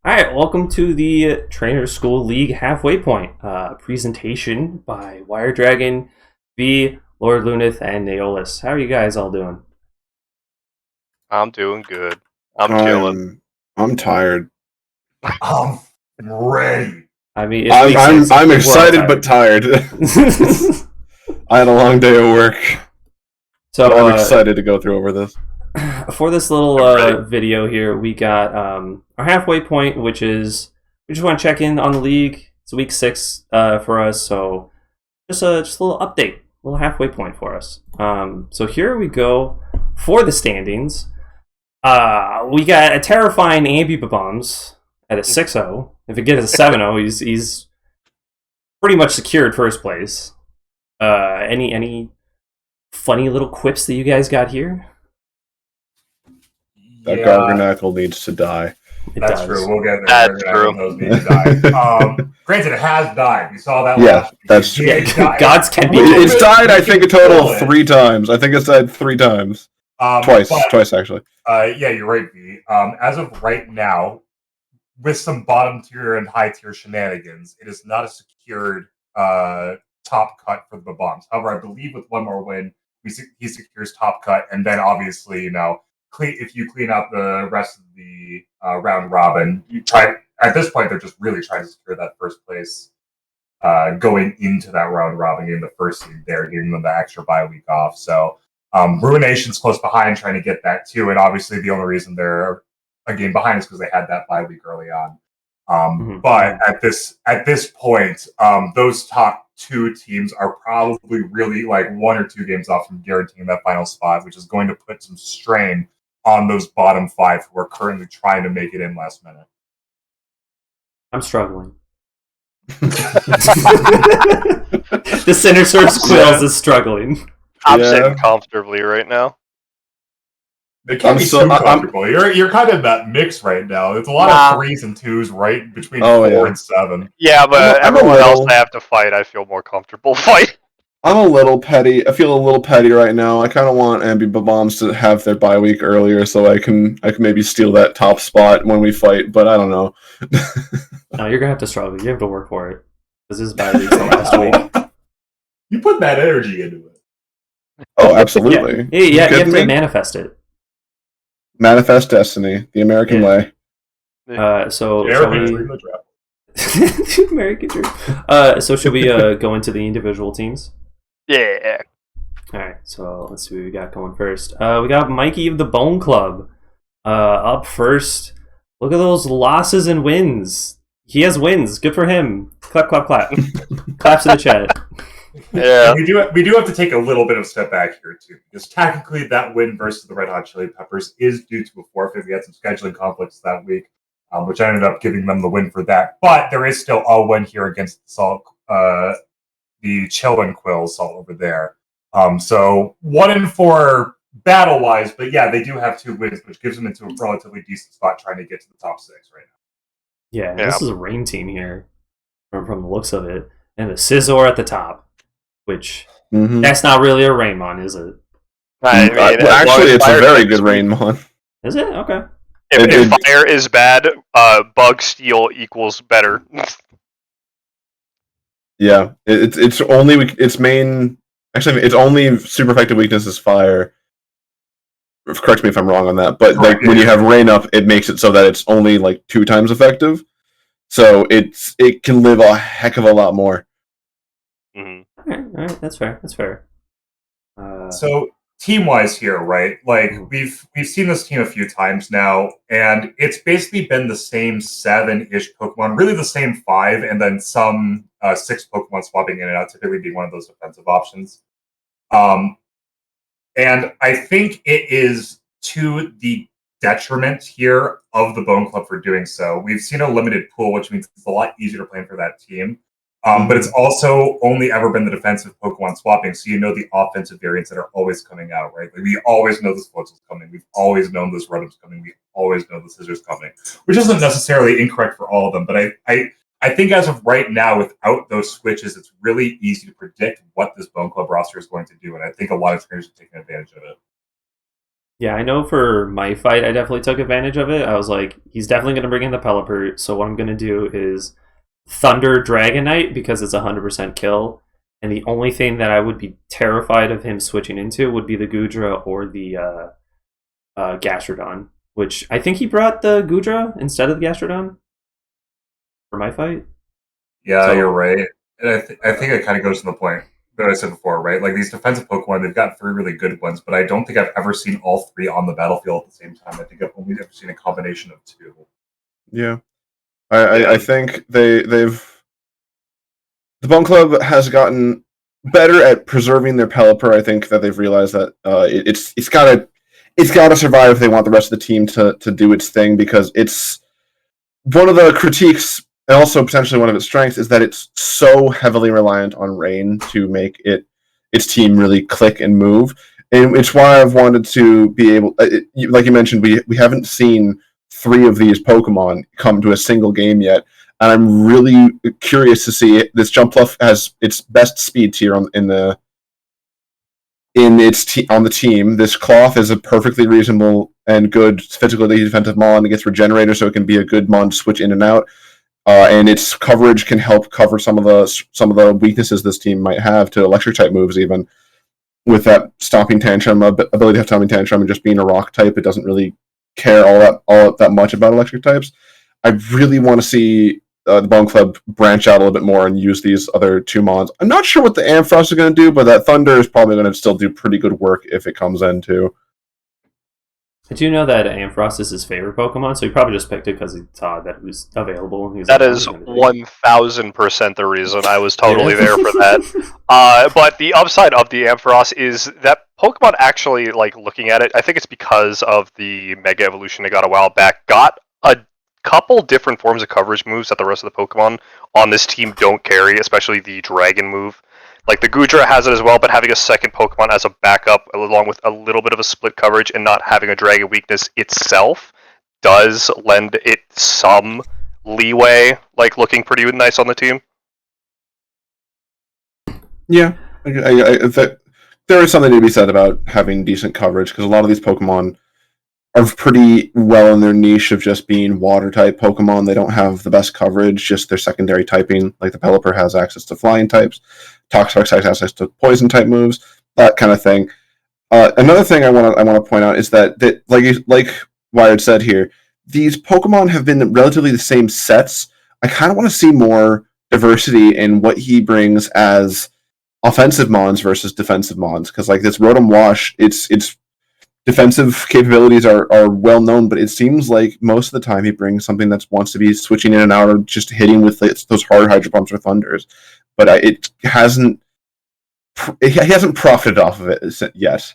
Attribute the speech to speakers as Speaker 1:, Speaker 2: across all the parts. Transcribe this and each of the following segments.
Speaker 1: All right, welcome to the Trainer School League Halfway Point presentation by Wire Dragon, V, Lord Lunith, and Naolis. How are you guys all doing?
Speaker 2: I'm doing good. I'm chilling.
Speaker 3: I'm tired.
Speaker 4: I'm ready.
Speaker 1: I mean, it's week
Speaker 3: I'm
Speaker 1: six. I
Speaker 3: I'm
Speaker 1: think we're all
Speaker 3: excited but tired. I had a long day of work,
Speaker 1: so
Speaker 3: but I'm excited to go through over this.
Speaker 1: For this little video here, we got our halfway point, which is we just want to check in on the league. It's week 6 for us, so just a little update, a little halfway point for us. So here we go for the standings. We got a terrifying AmbiBob-oms at a 6-0. If it gets a 7-0, he's pretty much secured first place. Any funny little quips that you guys got here?
Speaker 3: That Garganackle needs to die.
Speaker 4: That's true. We'll get there.
Speaker 2: That's true.
Speaker 4: Those need to die. Granted, it has died. We saw that
Speaker 3: Yeah,
Speaker 4: last week.
Speaker 3: that's true.
Speaker 1: Gods can be.
Speaker 3: It's died, I think, a total of 3 times. I think it's died 3 times. Twice actually.
Speaker 4: Yeah, you're right, V. As of right now, with some bottom tier and high tier shenanigans, it is not a secured top cut for the bombs. However, I believe with one more win, he secures top cut, and then obviously, if you clean out the rest of the round robin, you try. At this point, they're just really trying to secure that first place going into that round robin, getting the first seed there, giving them the extra bye week off. So Ruination's close behind, trying to get that too. And obviously, the only reason they're a game behind is because they had that bye week early on. But at this point, those top 2 teams are probably really like 1 or 2 games off from guaranteeing that final spot, which is going to put some strain on those bottom 5 who are currently trying to make it in last minute.
Speaker 1: I'm struggling. The Sinister Quils is struggling.
Speaker 2: I'm sitting comfortably right now.
Speaker 4: They can't be too comfortable. You're kind of in that mix right now. It's a lot of 3s and 2s, right between 4 and 7.
Speaker 2: Yeah, but everyone else I have to fight, I feel more comfortable fighting.
Speaker 3: I'm a little petty. I feel a little petty right now. I kind of want AmbiBob-oms to have their bye week earlier, so I can maybe steal that top spot when we fight. But I don't know.
Speaker 1: No, you're gonna have to struggle. You have to work for it. This is bye week last week.
Speaker 4: You put that energy into it.
Speaker 3: Oh, absolutely.
Speaker 1: Yeah, you have to manifest it.
Speaker 3: Manifest destiny, the American way.
Speaker 1: So
Speaker 4: American
Speaker 1: dream. So should we go into the individual teams?
Speaker 2: Yeah.
Speaker 1: All right. So let's see what we got going first. We got Mikey of the Bone Club up first. Look at those losses and wins. He has wins. Good for him. Clap, clap, clap. Claps in the chat.
Speaker 4: Yeah, we do have to take a little bit of a step back here too, because technically that win versus the Red Hot Chili Peppers is due to a forfeit. We had some scheduling conflicts that week, which ended up giving them the win for that. But there is still a win here against the Chillin Cyndaquils over there. So 1-4 battle wise, but yeah, they do have 2 wins, which gives them into a relatively decent spot trying to get to the top 6 right now.
Speaker 1: Yeah, this is a rain team here from the looks of it, and the Scizor at the top. Which that's not really a Rainmon, is it?
Speaker 3: Actually, it's a very good Rainmon.
Speaker 1: Is it? Okay.
Speaker 2: If fire is bad, bug steel equals better.
Speaker 3: Yeah, its only super effective weakness is fire. Correct me if I'm wrong on that, but when you have rain up, it makes it so that it's only like 2 times effective. So it can live a heck of a lot more.
Speaker 1: All right, that's fair.
Speaker 4: So team-wise here, right? Like we've seen this team a few times now, and it's basically been the same 7-ish Pokemon, really the same 5, and then some 6 Pokemon swapping in and out, typically being one of those defensive options. And I think it is to the detriment here of the Bone Club for doing so. We've seen a limited pool, which means it's a lot easier to plan for that team. But it's also only ever been the defensive Pokemon swapping, so you know the offensive variants that are always coming out, right? Like we always know this Floatzel's coming. We've always known this Rotom's coming. We always know the Scizor's coming, which isn't necessarily incorrect for all of them. But I think as of right now, without those switches, it's really easy to predict what this Bone Club roster is going to do, and I think a lot of trainers are taking advantage of it.
Speaker 1: Yeah, I know for my fight, I definitely took advantage of it. I was like, he's definitely going to bring in the Pelipper, so what I'm going to do is Thunder Dragonite because it's 100% kill. And the only thing that I would be terrified of him switching into would be the Gudra or the Gastrodon, which I think he brought the Gudra instead of the Gastrodon for my fight.
Speaker 4: Yeah,
Speaker 1: So-
Speaker 4: you're right. And I think it kind of goes to the point that I said before, right? Like these defensive Pokemon, they've got 3 really good ones, but I don't think I've ever seen all 3 on the battlefield at the same time. I think I've only ever seen a combination of 2.
Speaker 3: Yeah, I think they've the Bone Club has gotten better at preserving their Pelipper. I think that they've realized that it's got to survive if they want the rest of the team to do its thing, because it's one of the critiques and also potentially one of its strengths is that it's so heavily reliant on rain to make its team really click and move. And it's why I've wanted to be able, like you mentioned, we haven't seen 3 of these Pokemon come to a single game yet. And I'm really curious to see it. This Jumpluff has its best speed tier on the team. This Cloth is a perfectly reasonable and good physically defensive Mon. It gets Regenerator, so it can be a good Mon to switch in and out. And its coverage can help cover some of the weaknesses this team might have to Electric type moves, even with that Stomping Tantrum ability to have Stomping Tantrum and just being a Rock type. It doesn't really care all that much about Electric types. I really want to see the Bone Club branch out a little bit more and use these other 2 Mons. I'm not sure what the Ampharos is going to do, but that Thunder is probably going to still do pretty good work if it comes in too.
Speaker 1: I do know that Ampharos is his favorite Pokemon, so he probably just picked it because he saw that it was available. And he was
Speaker 2: That
Speaker 1: like,
Speaker 2: is
Speaker 1: "I'm gonna do it."
Speaker 2: 1000% the reason. I was totally
Speaker 1: Yeah.
Speaker 2: there for that. But the upside of the Ampharos is that Pokemon actually, like, looking at it, I think it's because of the Mega Evolution they got a while back, got a couple different forms of coverage moves that the rest of the Pokemon on this team don't carry, especially the Dragon move. Like, the Gudra has it as well, but having a second Pokemon as a backup, along with a little bit of a split coverage and not having a Dragon weakness itself, does lend it some leeway, like looking pretty nice on the team.
Speaker 3: Yeah, there is something to be said about having decent coverage, because a lot of these Pokemon are pretty well in their niche of just being water-type Pokemon. They don't have the best coverage, just their secondary typing. Like the Pelipper has access to flying types, Toxapex has access to poison-type moves, that kind of thing. Another thing I want to point out is that like Wired said here, these Pokemon have been relatively the same sets. I kind of want to see more diversity in what he brings as offensive Mons versus defensive Mons, because like this Rotom Wash, its defensive capabilities are well known, but it seems like most of the time he brings something that wants to be switching in and out or just hitting with those hard Hydro Pumps or Thunders. But he hasn't profited off of it yet.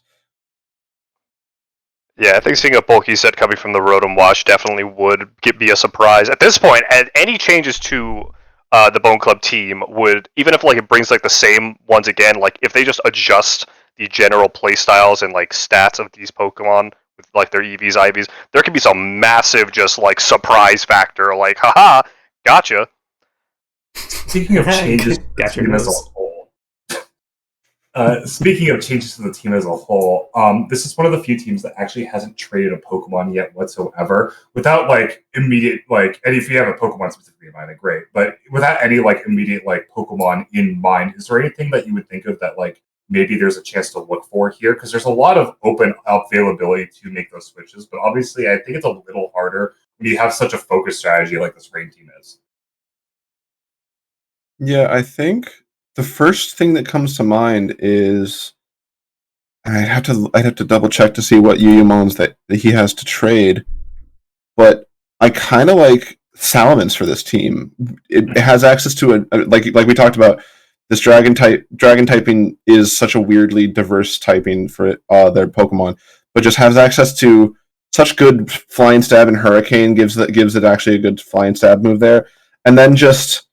Speaker 2: Yeah, I think seeing a bulky set coming from the Rotom Wash definitely would be a surprise. At this point, any changes to the Bone Club team would, even if like it brings like the same ones again, like if they just adjust the general playstyles and like stats of these Pokemon with like their EVs, IVs, there could be some massive just like surprise factor, like haha, gotcha.
Speaker 4: Speaking of changes to the
Speaker 1: Gotcha,
Speaker 4: team as a
Speaker 1: nose.
Speaker 4: whole, speaking of changes to the team as a whole, this is one of the few teams that actually hasn't traded a Pokemon yet whatsoever, without like immediate like. And if you have a Pokemon specifically in mind, then great. But without any like immediate like Pokemon in mind, is there anything that you would think of that like maybe there's a chance to look for here? Because there's a lot of open availability to make those switches, but obviously I think it's a little harder when you have such a focused strategy like this Rain team is.
Speaker 3: Yeah, I think the first thing that comes to mind is I'd have to double check to see what Mons that he has to trade, but I kind of like Salamence for this team. It has access to like we talked about. This dragon typing is such a weirdly diverse typing for their Pokemon, but just has access to such good Flying Stab and Hurricane gives it actually a good Flying Stab move there, and then just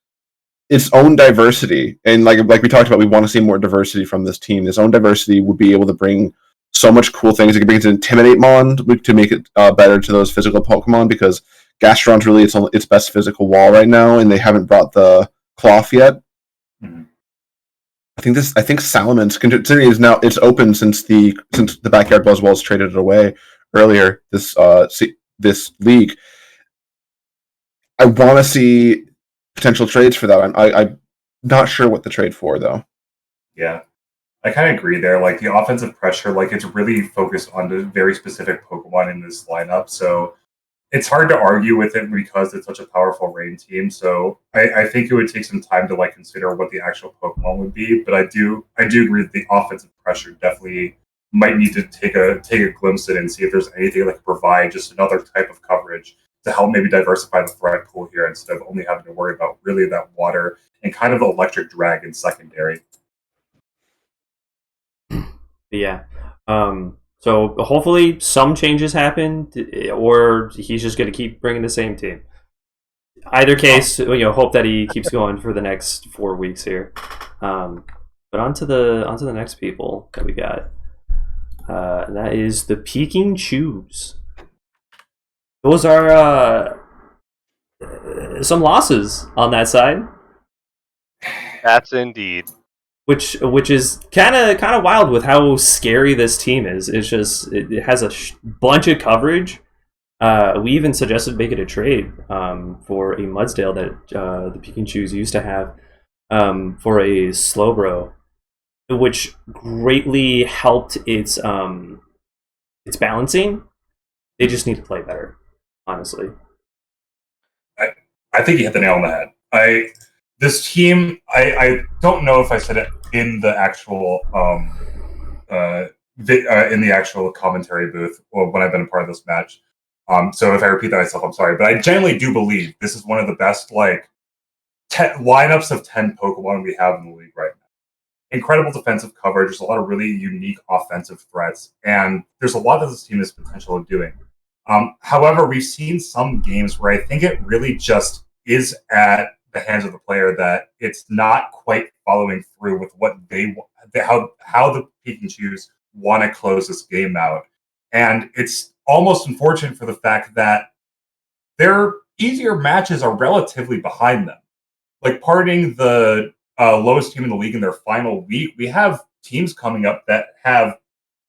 Speaker 3: its own diversity. And like we talked about, we want to see more diversity from this team. This own diversity would be able to bring so much cool things. It could bring it to Intimidate Mon to make it better to those physical Pokemon, because Gastron's really its best physical wall right now, and they haven't brought the Cloth yet.
Speaker 4: Mm-hmm.
Speaker 3: I think Salamence, considering it's open since the backyard Buzzwoles traded it away earlier this league. I want to see potential trades for that. I'm not sure what the trade for though.
Speaker 4: Yeah, I kind of agree there. Like the offensive pressure, like it's really focused on the very specific Pokemon in this lineup. So it's hard to argue with it because it's such a powerful rain team. So I think it would take some time to like consider what the actual Pokemon would be. But I do agree that the offensive pressure definitely might need to take a glimpse at it and see if there's anything that could provide just another type of coverage to help maybe diversify the threat pool here instead of only having to worry about really that water and kind of the electric dragon secondary.
Speaker 1: Yeah. So hopefully some changes happen, or he's just going to keep bringing the same team. Either case, hope that he keeps going for the next 4 weeks here. But onto the next people that we got. And that is the Peking Chus. Those are some losses on that side.
Speaker 2: That's indeed.
Speaker 1: Which is kind of wild with how scary this team is. It's just it has a bunch of coverage. We even suggested making a trade for a Mudsdale that the Peking Chus used to have for a Slowbro, which greatly helped its balancing. They just need to play better, honestly.
Speaker 4: I think you hit the nail on the head. This team, I don't know if I said it in the actual in the actual commentary booth or when I've been a part of this match. So if I repeat that myself, I'm sorry, but I genuinely do believe this is one of the best lineups of 10 Pokemon we have in the league right now. Incredible defensive coverage. There's a lot of really unique offensive threats, and there's a lot that this team has potential of doing. However, we've seen some games where I think it really just is at the hands of the player that it's not quite following through with what they how the Peking Chus want to close this game out, and it's almost unfortunate for the fact that their easier matches are relatively behind them. Like parting the lowest team in the league in their final week, we have teams coming up that have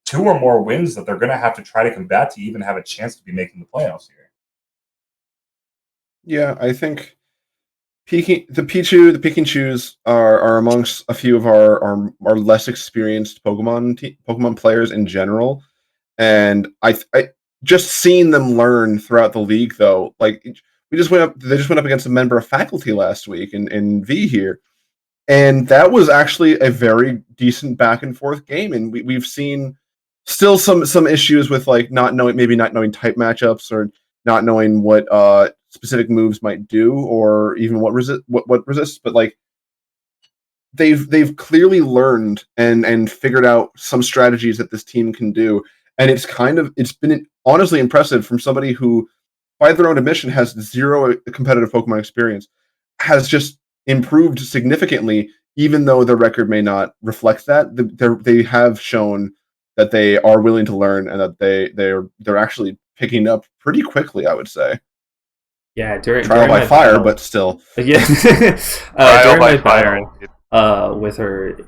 Speaker 4: 2 or more wins that they're going to have to try to combat to even have a chance to be making the playoffs here.
Speaker 3: Yeah, I think the Peking Chus are amongst a few of our less experienced Pokemon players in general, and I just seeing them learn throughout the league though. Like they just went up against a member of faculty last week in V here, and that was actually a very decent back and forth game. And we've seen still some issues with like not knowing type matchups or not knowing what specific moves might do or even what resists, but like they've clearly learned and figured out some strategies that this team can do, and it's been honestly impressive from somebody who, by their own admission, has 0 competitive Pokemon experience, has just improved significantly, even though their record may not reflect that. They have shown that they are willing to learn and that they're actually picking up pretty quickly, I would say.
Speaker 1: Yeah, during
Speaker 3: by fire, battle, but still.
Speaker 1: Yeah, during my battle with her,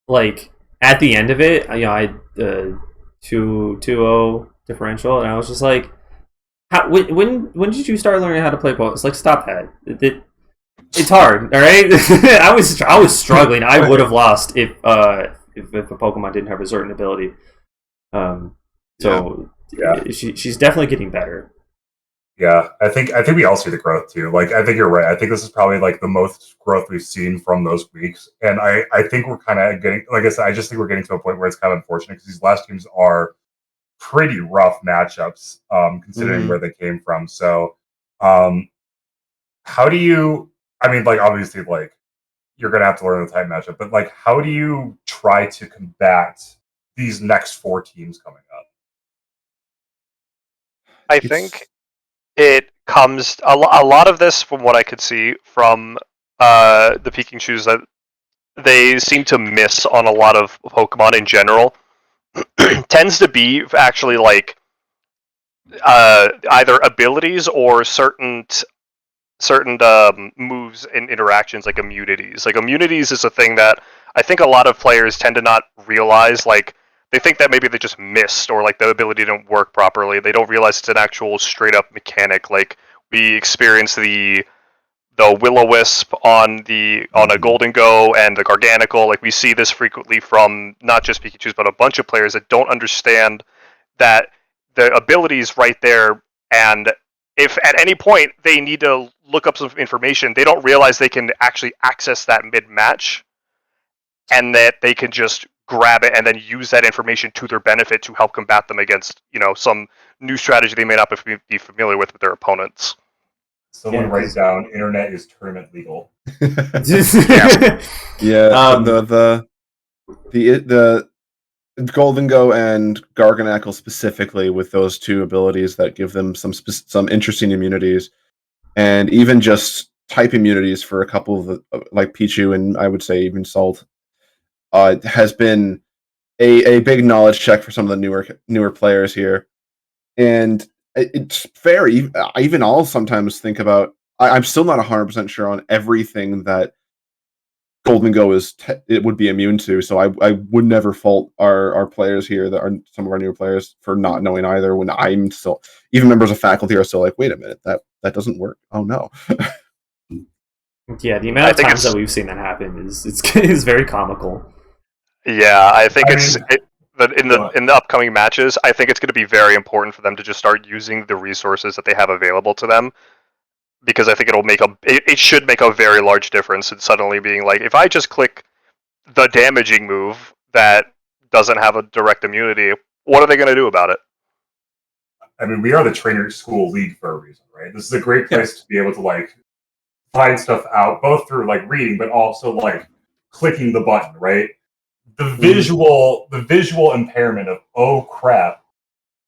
Speaker 1: like at the end of it, I had 2-0 differential, and I was just like, when did you start learning how to play Pokemon? It's like, stop that. It's hard, all right. I was struggling. I would have lost if a Pokemon didn't have a certain ability. She's definitely getting better.
Speaker 4: Yeah, I think we all see the growth too. Like, I think you're right. I think this is probably like the most growth we've seen from those weeks, and I think we're kind of getting, like I said, I just think we're getting to a point where it's kind of unfortunate because these last teams are pretty rough matchups, considering where they came from. So, how do you? I mean, like obviously, like you're gonna have to learn the type matchup, but like, how do you try to combat these next 4 teams coming up?
Speaker 2: I think it comes a lot of this, from what I could see from the Peking Chus, that they seem to miss on a lot of Pokemon in general. Tends to be actually like either abilities or certain moves and interactions like immunities. Like immunities is a thing that I think a lot of players tend to not realize. Like they think that maybe they just missed or like the ability didn't work properly. They don't realize it's an actual straight up mechanic. Like we experience the Will-O-Wisp on a Golden Go and the Garganical. Like we see this frequently from not just Pikachu's but a bunch of players that don't understand that the ability is right there, and if at any point they need to look up some information, they don't realize they can actually access that mid-match, and that they can just grab it and then use that information to their benefit to help combat them against, some new strategy they may not be familiar with their opponents.
Speaker 4: Someone write down, internet is tournament legal.
Speaker 3: The Golden Go and Garganicle specifically, with those two abilities that give them some interesting immunities, and even just type immunities for a couple of the, like Pichu and I would say even Salt, has been a big knowledge check for some of the newer players here, and it's fair. Even I'll sometimes think about. I'm still not 100% sure on everything that Golden Go it would be immune to, so I would never fault our players here that are some of our newer players for not knowing either. When I'm still, even members of faculty are still like, wait a minute, that doesn't work. Oh no.
Speaker 1: Yeah, the amount of times that we've seen that happen is very comical.
Speaker 2: Yeah, I think in the upcoming matches, I think it's going to be very important for them to just start using the resources that they have available to them. Because I think it should make a very large difference in suddenly being like, if I just click the damaging move that doesn't have a direct immunity, what are they going to do about it?
Speaker 4: I mean, we are the trainer school league for a reason, right? This is a great place to be able to find stuff out, both through reading, but also clicking the button, right? The visual impairment of, oh crap,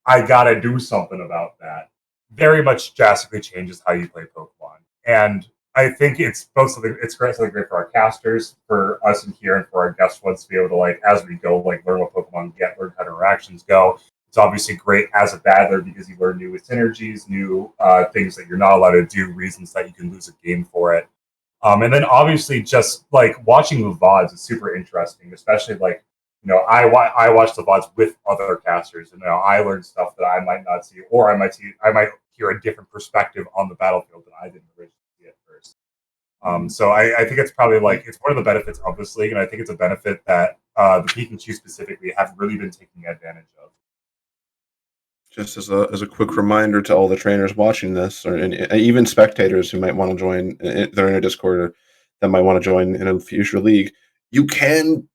Speaker 4: I gotta do something about that, very much drastically changes how you play Pokemon. And I think it's great for our casters, for us in here, and for our guest ones to be able to as we go learn what Pokemon get, learn how interactions go. It's obviously great as a battler because you learn new synergies, new things that you're not allowed to do, reasons that you can lose a game for it. And then obviously just watching the VODs is super interesting, especially I watch the VODs with other casters, and I learn stuff that I might not see, or I might hear a different perspective on the battlefield that I didn't originally see at first. So I think it's probably it's one of the benefits of this league, and I think it's a benefit that the Pikachu specifically have really been taking advantage of.
Speaker 3: Just as a quick reminder to all the trainers watching this, and even spectators who might want to join, they're in a Discord or that might want to join in a future league, you can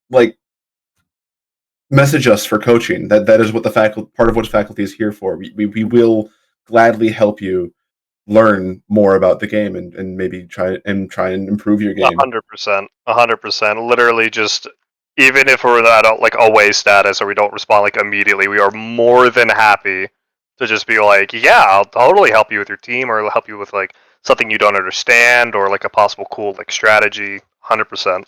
Speaker 3: message us for coaching. That is what part of what faculty is here for. We will gladly help you learn more about the game and maybe try and improve your game.
Speaker 2: 100%. Literally, just even if we're at away status or we don't respond immediately, we are more than happy to just be yeah, I'll totally help you with your team, or help you with something you don't understand, or a possible cool strategy. 100%.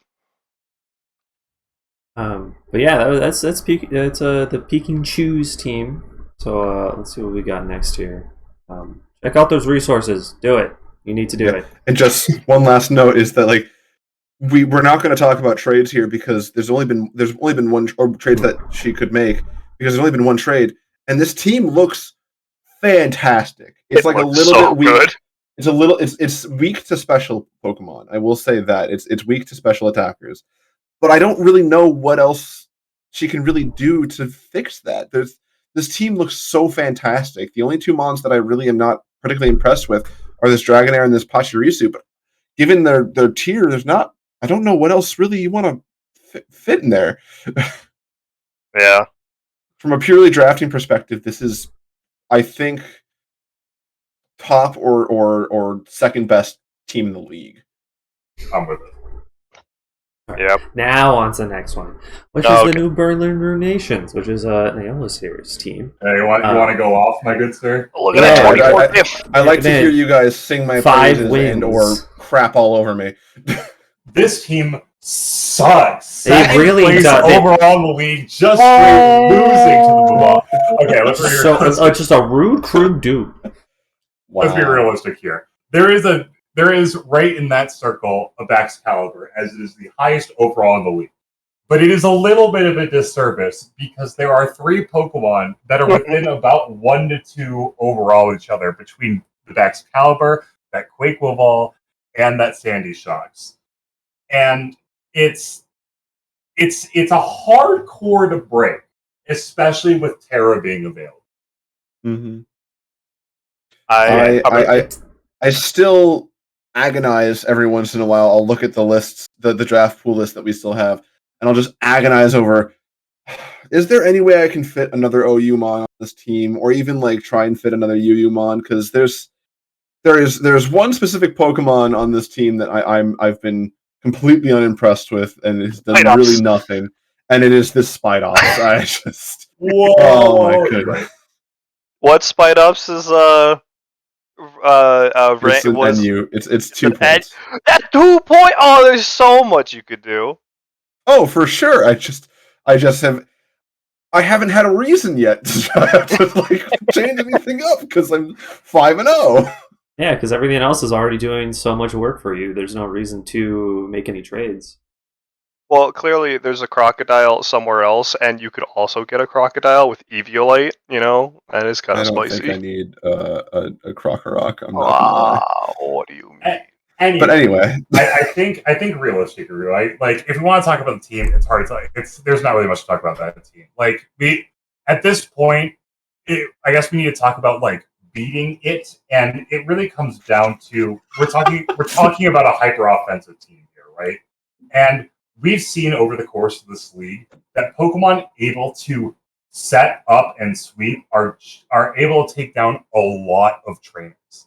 Speaker 1: But yeah, that's the Peking Chus team. So let's see what we got next here. Check out those resources. Do it. You need to do it.
Speaker 3: And just one last note is that we're not going to talk about trades here because there's only been one, or trades that she could make, because there's only been one trade, and this team looks fantastic. It's a little bit weak. Good. It's weak to special Pokemon. I will say that it's weak to special attackers. But I don't really know what else she can really do to fix that. This team looks so fantastic. The only two mons that I really am not particularly impressed with are this Dragonair and this Pachirisu. But given their tier, I don't know what else really you want to fit in there.
Speaker 2: Yeah.
Speaker 3: From a purely drafting perspective, this is, I think, top or second best team in the league.
Speaker 4: I'm with it.
Speaker 2: Yep.
Speaker 1: Now on to the next one, which is the new Berlin Ruinations, which is Neola's here's team.
Speaker 4: Hey, you want to go off, my good sir?
Speaker 2: Look at that.
Speaker 3: I like to hear you guys sing my praises and or crap all over me.
Speaker 4: This team sucks.
Speaker 1: They really does.
Speaker 4: Overall in the league, just straight losing to the Buzzwoles. Okay, let's be realistic.
Speaker 1: Just a rude, crude dude.
Speaker 3: Wow.
Speaker 4: Let's be realistic here. There is a there is right in that circle a Baxcalibur, as it is the highest overall in the league. But it is a little bit of a disservice because there are 3 Pokemon that are within about 1 to 2 overall of each other between the Baxcalibur, that Quaquaval, and that Sandy Shocks. And it's a hard core to break, especially with Terra being available.
Speaker 3: Mm-hmm.
Speaker 2: I
Speaker 3: I still agonize every once in a while. I'll look at the lists, the draft pool list that we still have, and I'll just agonize over, is there any way I can fit another OU-mon on this team, or even like try and fit another UU-mon? Because there's one specific Pokemon on this team that I've been completely unimpressed with, and it's done
Speaker 2: Spidops.
Speaker 3: really nothing. And it is this Spidops. I just
Speaker 4: Whoa!
Speaker 3: oh my goodness.
Speaker 2: What Spidops is
Speaker 3: It's an
Speaker 2: was
Speaker 3: NU. It's 2
Speaker 2: an
Speaker 3: points.
Speaker 2: at 2 point. Oh, there's so much you could do.
Speaker 3: Oh, for sure. I haven't had a reason yet to try to like change anything up because I'm 5-0.
Speaker 1: Yeah, because everything else is already doing so much work for you. There's no reason to make any trades.
Speaker 2: Well, clearly there's a crocodile somewhere else, and you could also get a crocodile with Eviolite. That is kind
Speaker 3: I
Speaker 2: of
Speaker 3: don't
Speaker 2: spicy.
Speaker 3: think I need a Crocorock. I'm not gonna lie.
Speaker 2: What do you mean?
Speaker 3: But anyway,
Speaker 4: I think realistically, right? Like, if we want to talk about the team, it's hard to tell. There's not really much to talk about that team. Like, at this point, I guess we need to talk about like beating it, and it really comes down to we're talking about a hyper offensive team here, right? And we've seen over the course of this league that Pokemon able to set up and sweep are able to take down a lot of trainers,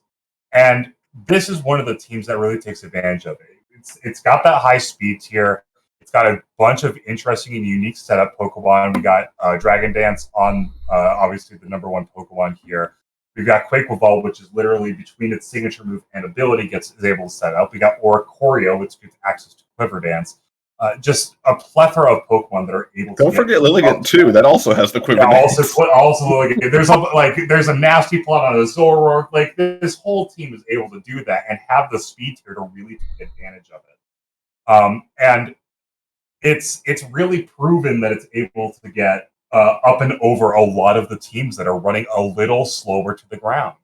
Speaker 4: and this is one of the teams that really takes advantage of it. It's got that high speed tier. It's got a bunch of interesting and unique setup Pokemon. We got Dragon Dance on obviously the number 1 Pokemon here. We've got Quaquaval, which is literally between its signature move and ability is able to set up. We got Oricorio, which gets access to Quiver Dance. Just a plethora of Pokemon that are able to.
Speaker 3: Don't forget Lilligant too. That also has the Quiver Dance.
Speaker 4: Also Lilligant. There's a nasty plot on a Zoroark. Like, this whole team is able to do that and have the speed tier to really take advantage of it. And it's really proven that it's able to get up and over a lot of the teams that are running a little slower to the ground.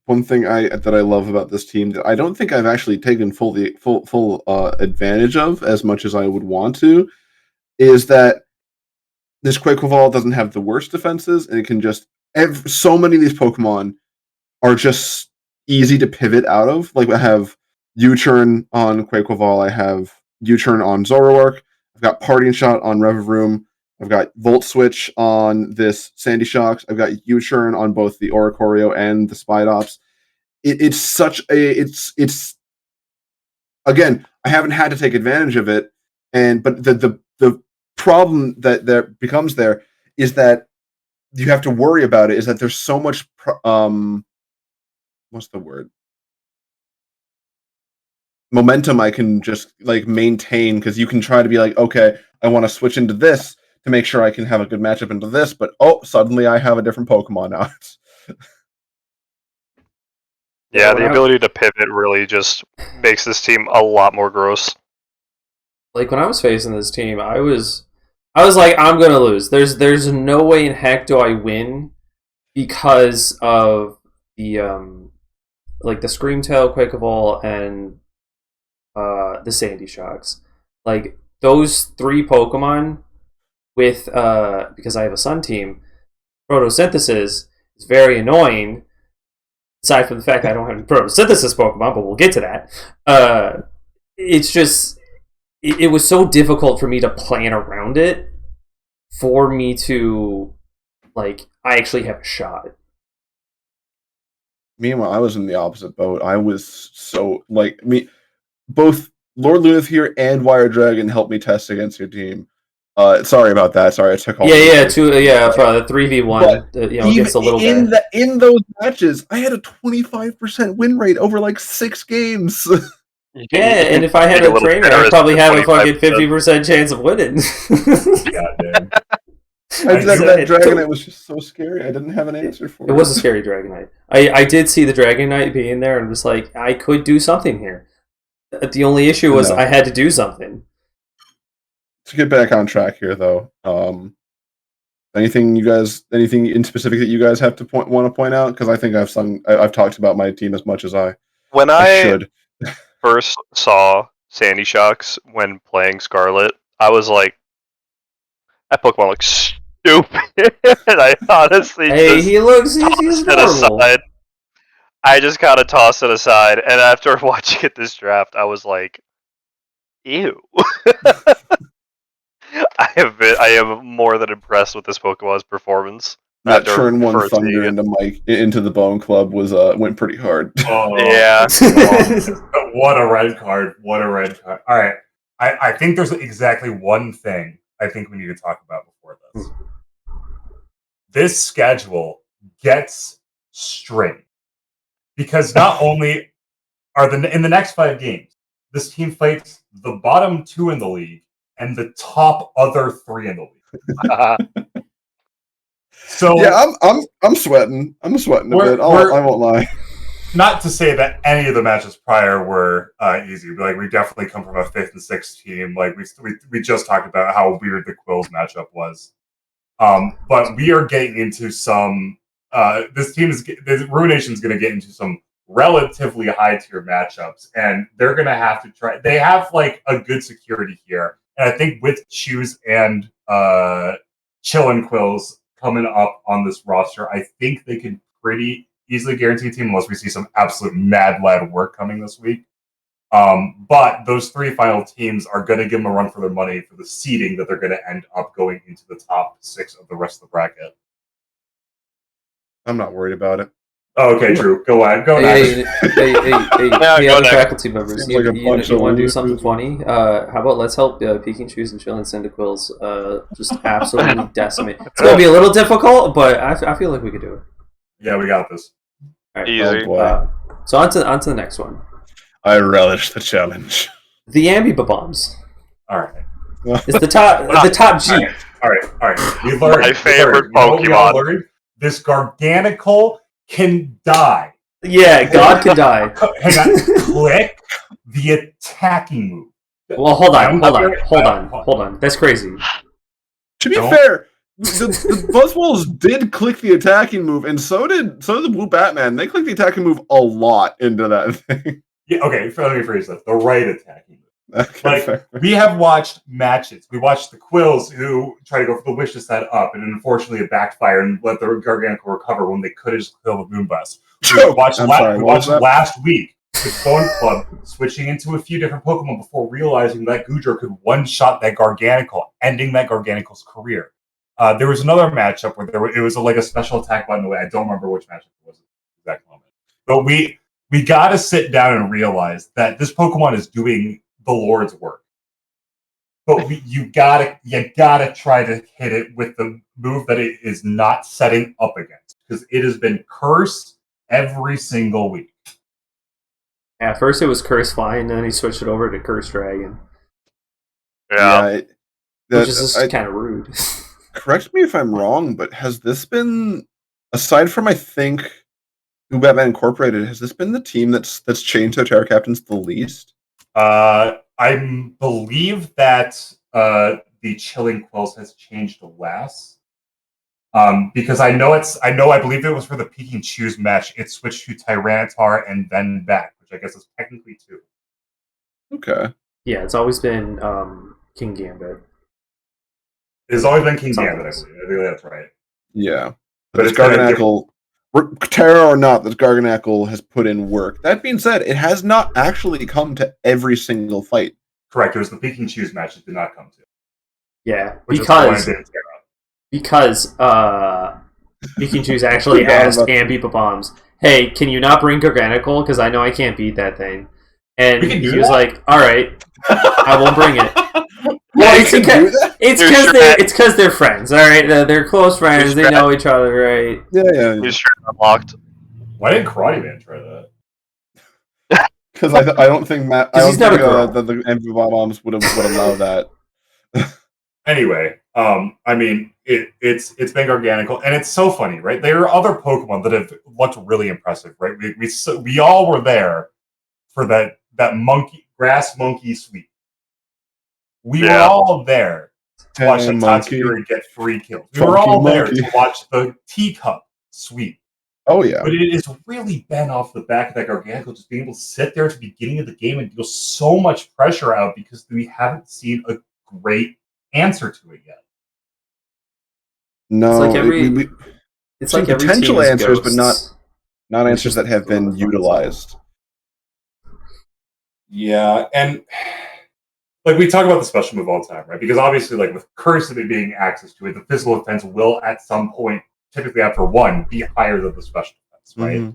Speaker 3: One thing that I love about this team that I don't think I've actually taken full advantage of as much as I would want to is that this Quaquaval doesn't have the worst defenses, and it can just so many of these Pokemon are just easy to pivot out of. Like, I have U-Turn on Quaquaval, I have U-Turn on Zoroark, I've got Parting Shot on Revavroom, I've got Volt Switch on this Sandy Shocks, I've got U-Turn on both the Oricorio and the Spidops. It's again, I haven't had to take advantage of it, but the problem that there becomes there is that you have to worry about it, is that there's so much what's the word? Momentum I can just like maintain, because you can try to be like, okay, I want to switch into this to make sure I can have a good matchup into this, but suddenly I have a different Pokemon now.
Speaker 2: Yeah, the ability to pivot really just makes this team a lot more gross.
Speaker 1: Like, when I was facing this team, I was like, I'm gonna lose. There's no way in heck do I win because of the like the Screamtail, Quaquaval, and the Sandy Shocks. Like, those 3 Pokemon with because I have a Sun team, photosynthesis is very annoying. Aside from the fact that I don't have any photosynthesis Pokemon, but we'll get to that. It's just it was so difficult for me to plan around it for me to like I actually have a shot.
Speaker 3: Meanwhile, I was in the opposite boat. I was so both Lord Lunathier and Wire Dragon helped me test against your team. Sorry about that. Sorry, I took all.
Speaker 1: For the 3v1. Against a little guy.
Speaker 3: In those matches, I had a 25% win rate over like 6 games.
Speaker 1: Yeah, and if I had a trainer, I'd probably have a fucking 50% chance of winning.
Speaker 4: God damn.
Speaker 3: That Dragonite was just so scary. I didn't have an answer for it.
Speaker 1: It was a scary Dragonite. I did see the Dragonite being there and was like, I could do something here. The only issue was I had to do something.
Speaker 3: To get back on track here, though, anything in specific that you guys have to want to point out? Because I think I've talked about my team as much as I should.
Speaker 2: First saw Sandy Shocks when playing Scarlet, I was like, that Pokemon looks stupid. And I honestly
Speaker 1: he's adorable.
Speaker 2: I just kind of tossed it aside, and after watching it this draft, I was like, ew. I am more than impressed with this Pokemon's performance.
Speaker 3: That turn 1 Thunder into the Bone Club went pretty hard.
Speaker 4: Oh,
Speaker 2: yeah.
Speaker 4: What a red card. What a red card. All right. I think there's exactly one thing I think we need to talk about before this. This schedule gets strained. Because not only are in the next 5 games, this team fights the bottom 2 in the league and the top other 3 in the league. So
Speaker 3: yeah, I'm sweating. I'm sweating a bit. I won't lie.
Speaker 4: Not to say that any of the matches prior were easy, but like we definitely come from a 5th and 6th team. Like we just talked about how weird the Quills matchup was. But we are getting into some. This Ruination is going to get into some relatively high tier matchups, and they're going to have to try. They have like a good security here, and I think with Chus and Chillin Cyndaquils coming up on this roster, I think they can pretty easily guarantee a team unless we see some absolute mad lad work coming this week. But those 3 final teams are going to give them a run for their money for the seeding that they're going to end up going into the top 6 of the rest of the bracket.
Speaker 3: I'm not worried about it.
Speaker 4: Oh, okay, Drew. Go on.
Speaker 1: Hey, other faculty members. You want to do something funny? How about let's help Peking Chus and Chillin Cyndaquils just absolutely decimate. It's going to be a little difficult, but I feel like we could do it.
Speaker 4: Yeah, we got this.
Speaker 1: All right.
Speaker 2: Easy.
Speaker 1: So on to the next one.
Speaker 3: I relish the challenge.
Speaker 1: The AmbiBob-oms.
Speaker 4: All right.
Speaker 1: It's the top G.
Speaker 4: All right. We learned.
Speaker 2: My favorite Pokemon.
Speaker 4: This Garganacl can die.
Speaker 1: Yeah, God can die.
Speaker 4: Hang on. Click the attacking move.
Speaker 1: Well, hold on. That's crazy.
Speaker 3: To be fair, the Buzzwoles did click the attacking move, and so did the Woobatman. They clicked the attacking move a lot into that thing.
Speaker 4: Yeah, okay, let me phrase that. The right attacking move.
Speaker 3: Okay,
Speaker 4: we have watched matches. We watched the Quills who try to go for the Wish to set up, and unfortunately it backfired and let the Garganacl recover when they could have just killed the Moonbus. We watched last week with Bone Club switching into a few different Pokemon before realizing that Goodra could one-shot that Garganacl, ending that Garganacl's career. There was another matchup where it was like a special attack button away. I don't remember which matchup it was at the exact moment. But we got to sit down and realize that this Pokemon is doing the Lord's work. But you gotta try to hit it with the move that it is not setting up against, because it has been cursed every single week.
Speaker 1: Yeah, first it was Curse Flying, and then he switched it over to Curse Dragon.
Speaker 2: Yeah.
Speaker 1: Which is just kind of rude.
Speaker 3: Correct me if I'm wrong, but has this been, aside from I think Woobatman Incorporated, has this been the team that's changed their Terra Captains the least?
Speaker 4: I believe that the Chillin Quils has changed less. Because I believe it was for the Peking Chus match. It switched to Tyranitar and then back, which I guess is technically 2.
Speaker 3: Okay.
Speaker 1: Yeah, it's always been King Gambit.
Speaker 4: It's always been King Gambit, I believe. I think that's right.
Speaker 3: Yeah. But it's Garganacl, Terra or not, this Garganacl has put in work. That being said, it has not actually come to every single fight.
Speaker 4: Correct. It was the Peking Chus match it did not come to.
Speaker 1: Yeah, because Peking Chus actually asked AmbiBob-oms, hey, can you not bring Garganacl? Because I know I can't beat that thing. And he was like, all right, I won't bring it. Well, it's because they're friends, all right? They're close friends. They know each other, right?
Speaker 3: Yeah.
Speaker 2: He's unlocked.
Speaker 4: Why didn't Karate Man try that?
Speaker 3: Because I don't think the AmbiBob-oms would allow that.
Speaker 4: Anyway, I mean, it's been Garganical, and it's so funny, right? There are other Pokemon that have looked really impressive, right? We all were there for that grass monkey sweep. We were all there to watch the Tatsugiri get 3 kills. We were all there to watch the teacup sweep.
Speaker 3: Oh yeah,
Speaker 4: but it has really been off the back of that Garganical just being able to sit there at the beginning of the game and deal so much pressure out because we haven't seen a great answer to it yet.
Speaker 3: No,
Speaker 1: it's like every
Speaker 3: it's like potential answers, but not answers that have been utilized.
Speaker 4: Yeah, and like we talk about the special move all the time, right? Because obviously, like with Curse of it being access to it, the physical defense will at some point, typically after 1, be higher than the special defense, right? Mm-hmm.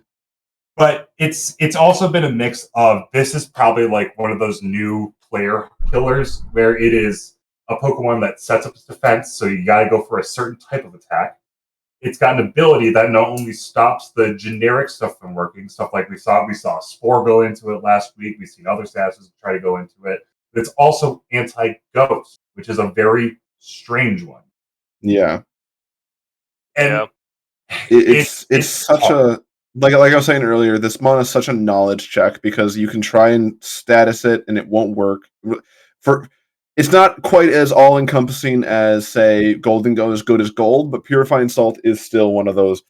Speaker 4: But it's also been a mix of this is probably like one of those new player killers where it is a Pokemon that sets up its defense, so you got to go for a certain type of attack. It's got an ability that not only stops the generic stuff from working, stuff like we saw Spore go into it last week. We've seen other statuses try to go into it. But it's also anti-ghost, which is a very strange one.
Speaker 3: Yeah,
Speaker 4: and
Speaker 3: it's such hard. Like I was saying earlier, this mon is such a knowledge check because you can try and status it and it won't work. It's not quite as all-encompassing as, say, Golden Go is good as Gold, but Purifying Salt is still one of those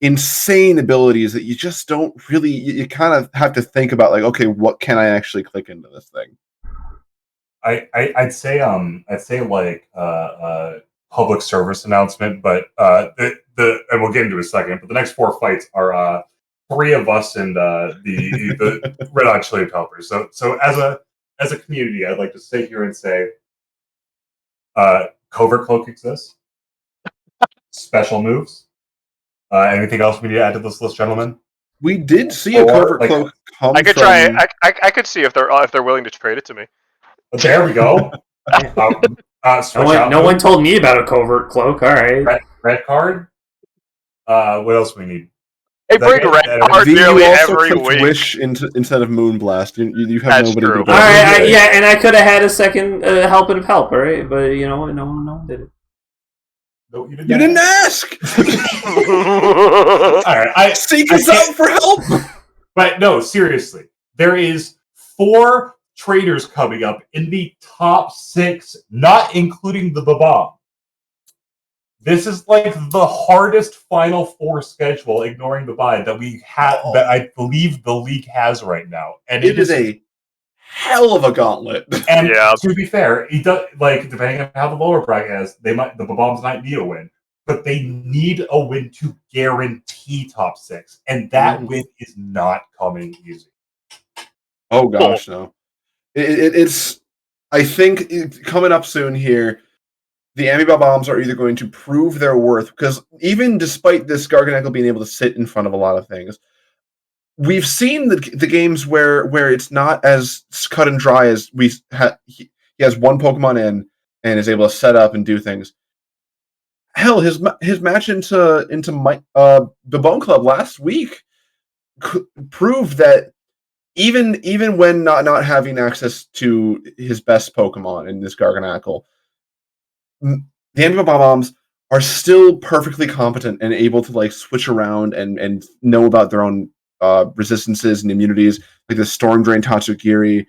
Speaker 3: insane abilities that you just don't really... You kind of have to think about, like, okay, what can I actually click into this thing?
Speaker 4: I'd say like public service announcement, but and we'll get into it in a second. But the next 4 fights are 3 of us and the Red Hot Chili Pellipers. So as a community, I'd like to sit here and say, Covert Cloak exists. Special moves. Anything else we need to add to this list, gentlemen?
Speaker 3: We did see a Covert Cloak come
Speaker 2: I could try. I could see if they're willing to trade it to me.
Speaker 4: There we go.
Speaker 1: No one told me about a Covert Cloak. All right.
Speaker 4: Red card. What else do we need?
Speaker 2: They bring red card nearly every week.
Speaker 3: Wish instead of Moonblast. You have
Speaker 2: That's
Speaker 3: nobody.
Speaker 2: True.
Speaker 3: To go
Speaker 1: all right, yeah, and I could have had a second helping of help, all right? But you know what? No one did it.
Speaker 4: No, you
Speaker 3: didn't ask.
Speaker 4: All right,
Speaker 3: seek us out for help.
Speaker 4: But no, seriously, there is 4 traders coming up in the top 6, not including the Bob-omb. This is like the hardest Final 4 schedule, ignoring the bye, that we have. That I believe the league has right now, and
Speaker 3: it is a hell of a gauntlet.
Speaker 4: And to be fair, he does, like, depending on how the lower bracket is, the Bob-ombs might need a win, but they need a win to guarantee top 6, and that win is not coming easy.
Speaker 3: Oh gosh, no! It's. I think coming up soon here. The AmbiBob-oms are either going to prove their worth, because even despite this Garganical being able to sit in front of a lot of things, we've seen the games where it's not as cut and dry as he has one Pokemon in and is able to set up and do things. Hell, his match into the Bone Club last week proved that even when not having access to his best Pokemon in this Garganical, the AmbiBob-oms are still perfectly competent and able to like switch around and know about their own resistances and immunities, like the Storm Drain Tatsugiri.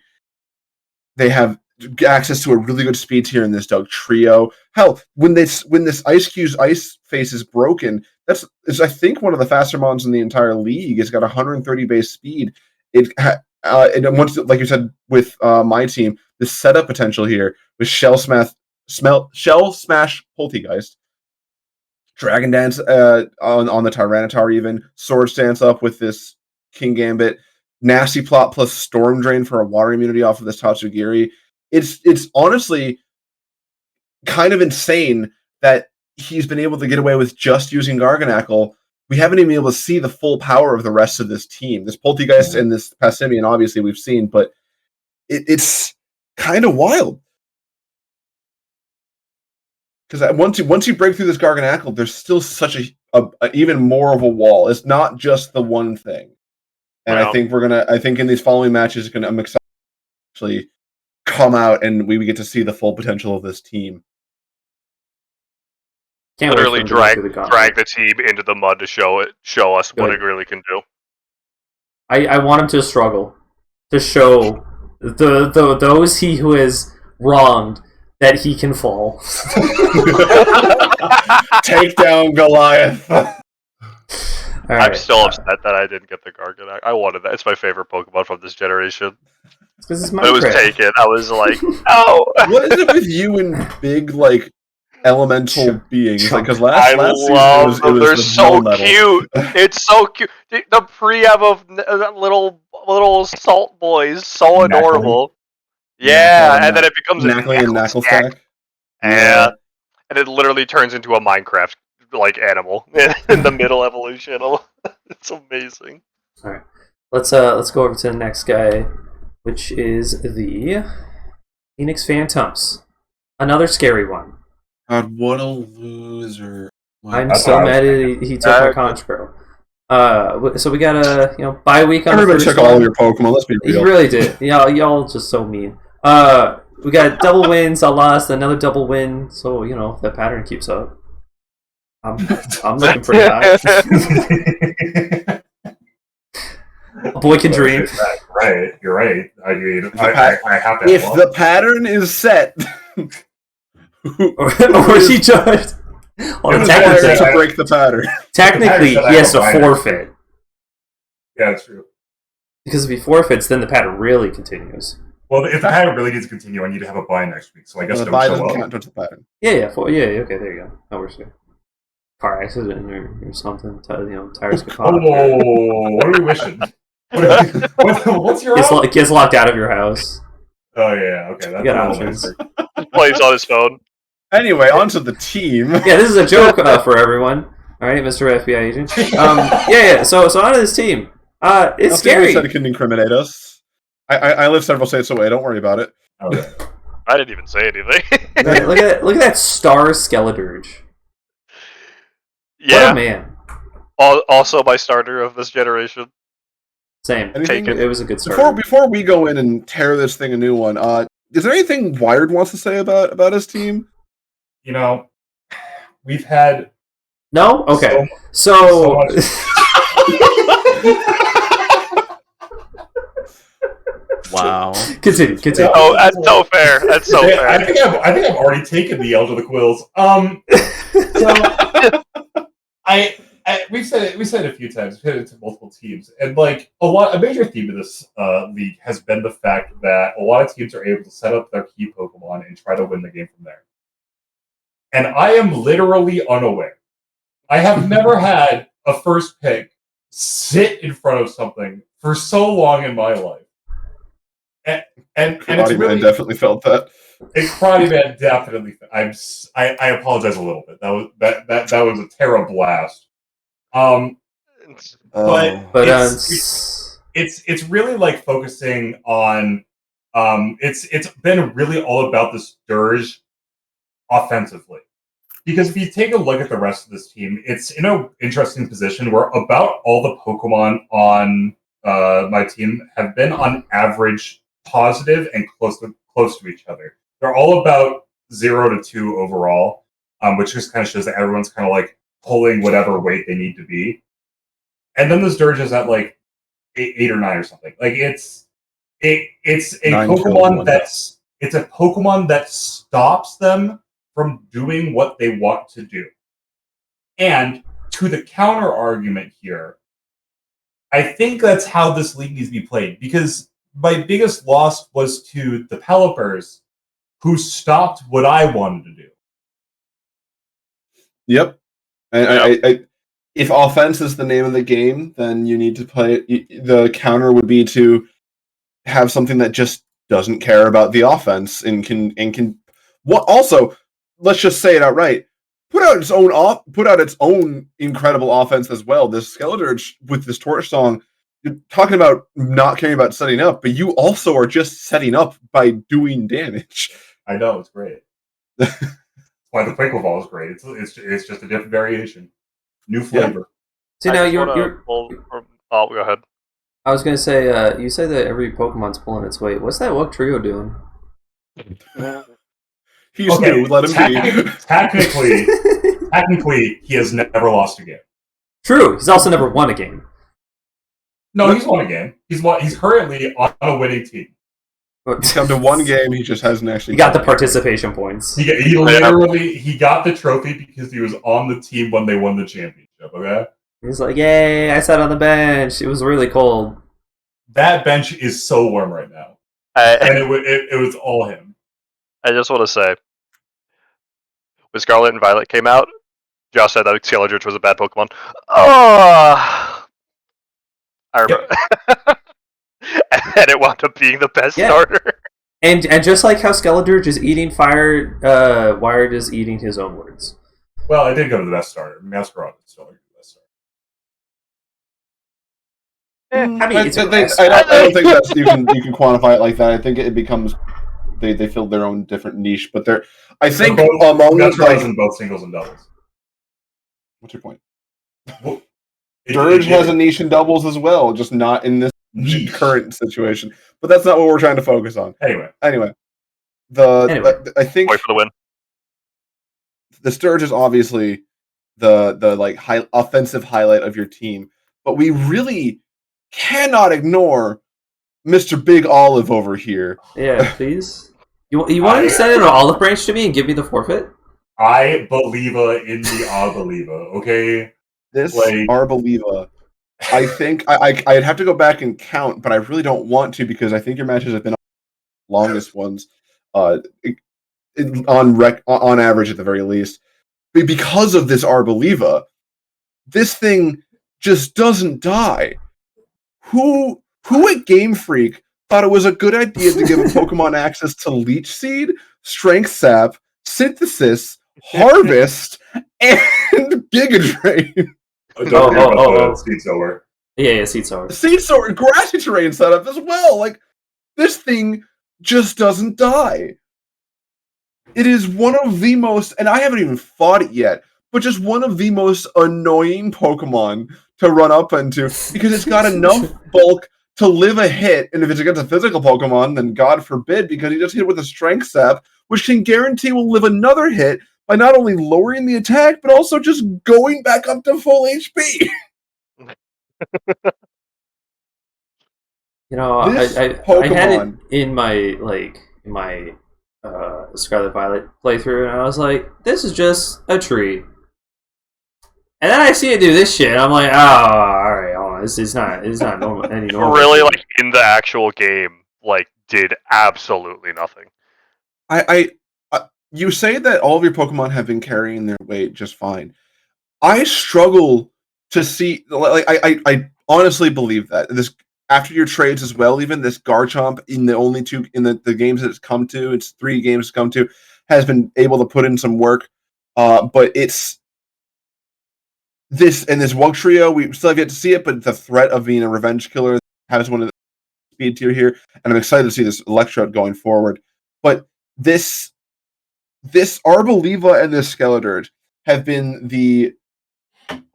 Speaker 3: They have access to a really good speed tier in this Doug trio. Hell, when this Ice Cube's Ice Face is broken, that's I think one of the faster mons in the entire league. It's got 130 base speed. And once, like you said, with my team, the setup potential here with Shell Smash Poltegeist, Dragon Dance on the Tyranitar, even Swords Dance up with this King Gambit, Nasty Plot plus Storm Drain for a water immunity off of this Tatsugiri. It's honestly kind of insane that he's been able to get away with just using Garganical. We haven't even been able to see the full power of the rest of this team. This Poltegeist and this Passimian, obviously, we've seen, but it's kind of wild. Because once you break through this Garganical, there's still such a even more of a wall. It's not just the one thing. And wow. I think in these following matches, I'm excited to actually come out and we get to see the full potential of this team.
Speaker 1: Can't
Speaker 2: literally
Speaker 1: wait for them to go through
Speaker 2: drag the team into the mud to show us what
Speaker 1: Good.
Speaker 2: it really can do.
Speaker 1: I want him to struggle, to show those who has wronged that he can fall.
Speaker 3: Take down Goliath.
Speaker 2: I'm still upset that I didn't get the Garganacl. I wanted that. It's my favorite Pokemon from this generation.
Speaker 1: Because it's
Speaker 2: But it was
Speaker 1: Minecraft.
Speaker 2: taken. I was like, no.
Speaker 3: What is it with you and big elemental beings? Because
Speaker 2: I
Speaker 3: last
Speaker 2: love
Speaker 3: season
Speaker 2: them.
Speaker 3: it was
Speaker 2: They're
Speaker 3: the
Speaker 2: so
Speaker 3: metal.
Speaker 2: cute. It's so cute. The pre-ev of little salt boys, so adorable. Yeah, and then it becomes a
Speaker 3: Knackly and
Speaker 2: Knackle.
Speaker 3: Knackle.
Speaker 2: Yeah, and it literally turns into a Minecraft animal in the middle evolution. It's amazing.
Speaker 1: All right, let's go over to the next guy, which is the Phoenix Phantumps. Another scary one.
Speaker 3: God, what a loser!
Speaker 1: I'm so mad he took my Conchbro. So we got a bye week on
Speaker 3: Everybody
Speaker 1: the first
Speaker 3: took all
Speaker 1: one.
Speaker 3: of your Pokemon. Let's be real.
Speaker 1: He really did. Y'all just so mean. We got double wins. I lost another double win. So if that pattern keeps up, I'm looking pretty hot. A boy can dream.
Speaker 4: Right, you're right. I mean, I have to.
Speaker 3: If the pattern is set,
Speaker 1: or is he judged? Well,
Speaker 3: who's
Speaker 1: technically,
Speaker 3: there to break the pattern?
Speaker 1: technically, he has to forfeit.
Speaker 4: Yeah, that's true.
Speaker 1: Because if he forfeits, then the pattern really continues.
Speaker 4: Well, if the pattern really needs to continue, I need to have a bye next week. So I guess
Speaker 3: The
Speaker 4: don't
Speaker 3: bye
Speaker 4: show
Speaker 3: doesn't
Speaker 4: up.
Speaker 3: count towards the pattern.
Speaker 1: Yeah. Okay, there you go. That works good. Car accident or something. Tires get caught.
Speaker 4: Oh, what are we wishing? What's your option?
Speaker 1: Gets locked out of your house.
Speaker 4: Oh yeah, okay. That's
Speaker 1: You got
Speaker 4: a little
Speaker 1: options.
Speaker 4: nicer.
Speaker 2: Plays on his phone.
Speaker 3: Anyway, onto the team.
Speaker 1: Yeah, this is a joke for everyone. All right, Mr. FBI agent. Yeah. So onto this team. It's scary.
Speaker 3: Said it couldn't incriminate us. I live several states away. Don't worry about it.
Speaker 4: Okay.
Speaker 2: I didn't even say anything.
Speaker 1: Look at that star Skeledirge. What
Speaker 2: Yeah.
Speaker 1: a man.
Speaker 2: Also my starter of this generation.
Speaker 1: Same.
Speaker 3: Anything-
Speaker 1: It was a good start.
Speaker 3: Before we go in and tear this thing a new one, is there anything Wired wants to say about his team?
Speaker 4: We've had
Speaker 1: No? Okay.
Speaker 4: so much.
Speaker 3: Wow.
Speaker 1: Continue.
Speaker 2: Oh, that's so fair. That's so
Speaker 4: Yeah,
Speaker 2: fair.
Speaker 4: I think I've already taken the Elder the Quills. So we've said it a few times. We've said it to multiple teams, and a major theme of this league has been the fact that a lot of teams are able to set up their key Pokemon and try to win the game from there. And I am literally unaware. I have never had a first pick sit in front of something for so long in my life. And it's
Speaker 3: Karate
Speaker 4: really
Speaker 3: Man definitely felt that.
Speaker 4: Karate Man definitely. I apologize a little bit. That was a terrible blast. But it's really focusing on it's been really all about this Dirge offensively. Because if you take a look at the rest of this team, it's in an interesting position where about all the Pokemon on my team have been on average positive and close to each other. They're all about 0 to 2 overall, which just kind of shows that everyone's kind of pulling whatever weight they need to be. And then this Dirge is at 8 or 9 or something. It's a Pokemon it's a Pokemon that stops them from doing what they want to do. And to the counter argument here, I think that's how this league needs to be played, because my biggest loss was to the Pellipers, who stopped what I wanted to do.
Speaker 3: Yep. I if offense is the name of the game, then you need to play. The counter would be to have something that just doesn't care about the offense and can. What also? Let's just say it outright. Put out its own incredible offense as well. This Skeledirge with this Torch Song, you're talking about not caring about setting up, but you also are just setting up by doing damage.
Speaker 4: I know, it's great. That's why the Quick Ball is great. It's just a different variation, new flavor.
Speaker 1: So now you're.
Speaker 2: Oh, go ahead.
Speaker 1: I was gonna say, you say that every Pokemon's pulling its weight. What's that Wug Trio doing?
Speaker 3: He's new. Let him be.
Speaker 4: Technically, technically, he has never lost a game.
Speaker 1: True. He's also never won a game.
Speaker 4: No, he's won a game. He's currently on a winning team.
Speaker 3: He's come to one game. He just hasn't actually.
Speaker 1: He got the participation points.
Speaker 4: He literally got the trophy because he was on the team when they won the championship. Okay.
Speaker 1: He's like, yay! I sat on the bench. It was really cold.
Speaker 4: That bench is so warm right now, and it was all him.
Speaker 2: I just want to say, when Scarlet and Violet came out, Josh said that Skeledirge was a bad Pokemon. Oh, I remember. And it wound up being the best starter.
Speaker 1: And just like how Skeledirge is eating fire, Wired is eating his own words.
Speaker 4: Well, it did go to the best starter. Masquerade is still the best starter.
Speaker 1: I mean,
Speaker 3: I don't think that's you can quantify it like that. I think it becomes they filled their own different niche, but I think among
Speaker 4: Masquerade in both singles and doubles.
Speaker 3: What's your point? Dirge has a niche in doubles as well, just not in this current situation. But that's not what we're trying to focus on. Anyway, I think
Speaker 2: wait for the win.
Speaker 3: The Sturge is obviously the like offensive highlight of your team, but we really cannot ignore Mr. Big Olive over here.
Speaker 1: Yeah, please. You want to send an olive branch to me and give me the forfeit?
Speaker 4: I believe in the Arboliva, okay?
Speaker 3: This Arboliva, I think I'd have to go back and count, but I really don't want to because I think your matches have been the longest ones on average at the very least. But because of this Arboliva, this thing just doesn't die. Who at Game Freak thought it was a good idea to give a Pokemon access to Leech Seed, Strength Sap, Synthesis, Harvest, and Giga Drain?
Speaker 4: Seed Sower.
Speaker 1: Yeah, Seed Sower.
Speaker 3: Seed Sower, Grassy Terrain setup as well. Like, this thing just doesn't die. It is one of the most, and I haven't even fought it yet, but just one of the most annoying Pokemon to run up into because it's got enough bulk to live a hit, and if it's against a physical Pokemon, then God forbid, because he just hit with a Strength Sap, which can guarantee will live another hit by not only lowering the attack, but also just going back up to full HP.
Speaker 1: You know, I had it in my Scarlet Violet playthrough, and I was like, this is just a tree. And then I see it do this shit, and I'm like, oh, alright, hold on, it's not normal any normal.
Speaker 2: Really, like, in the actual game, like, did absolutely nothing.
Speaker 3: You say that all of your Pokemon have been carrying their weight just fine. I struggle to see, like, I honestly believe that. This, after your trades as well, even this Garchomp in the only two, in the games that it's come to, it's 3 games it's come to, has been able to put in some work. But it's this Wug Trio, we still have yet to see it, but the threat of being a revenge killer has one of the speed tier here, and I'm excited to see this Electrode going forward. But this Arboliva and this Skeledirge have been the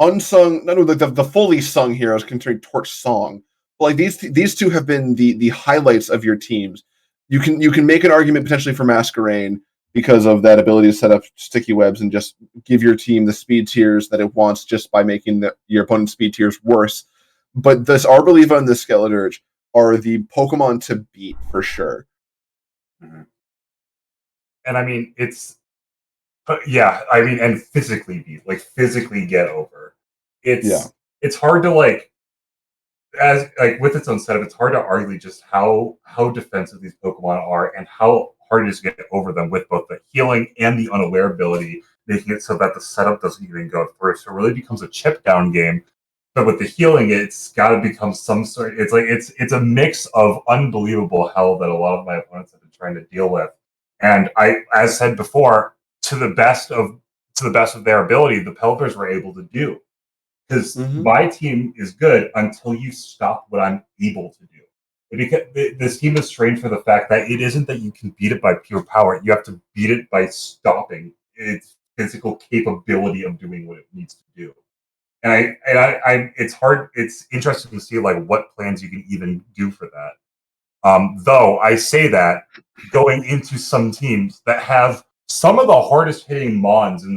Speaker 3: unsung, the fully sung heroes considering Torch Song. But like these two have been the highlights of your teams. You can make an argument potentially for Masquerain because of that ability to set up sticky webs and just give your team the speed tiers that it wants just by making your opponent's speed tiers worse. But this Arboliva and this Skeledirge are the Pokemon to beat for sure.
Speaker 4: Mm-hmm. And I mean, and physically beat, like physically get over. It's hard to with its own setup, it's hard to argue just how defensive these Pokemon are and how hard it is to get over them with both the healing and the unaware ability, making it so that the setup doesn't even go through. So it really becomes a chip down game. But with the healing, it's got to become some sort. It's a mix of unbelievable hell that a lot of my opponents have been trying to deal with. And as said before, to the best of their ability, the Pelipers were able to do. Because my team is good until you stop what I'm able to do. This team is trained for the fact that it isn't that you can beat it by pure power. You have to beat it by stopping its physical capability of doing what it needs to do. And it's hard. It's interesting to see like what plans you can even do for that. Though I say that going into some teams that have some of the hardest hitting Mons in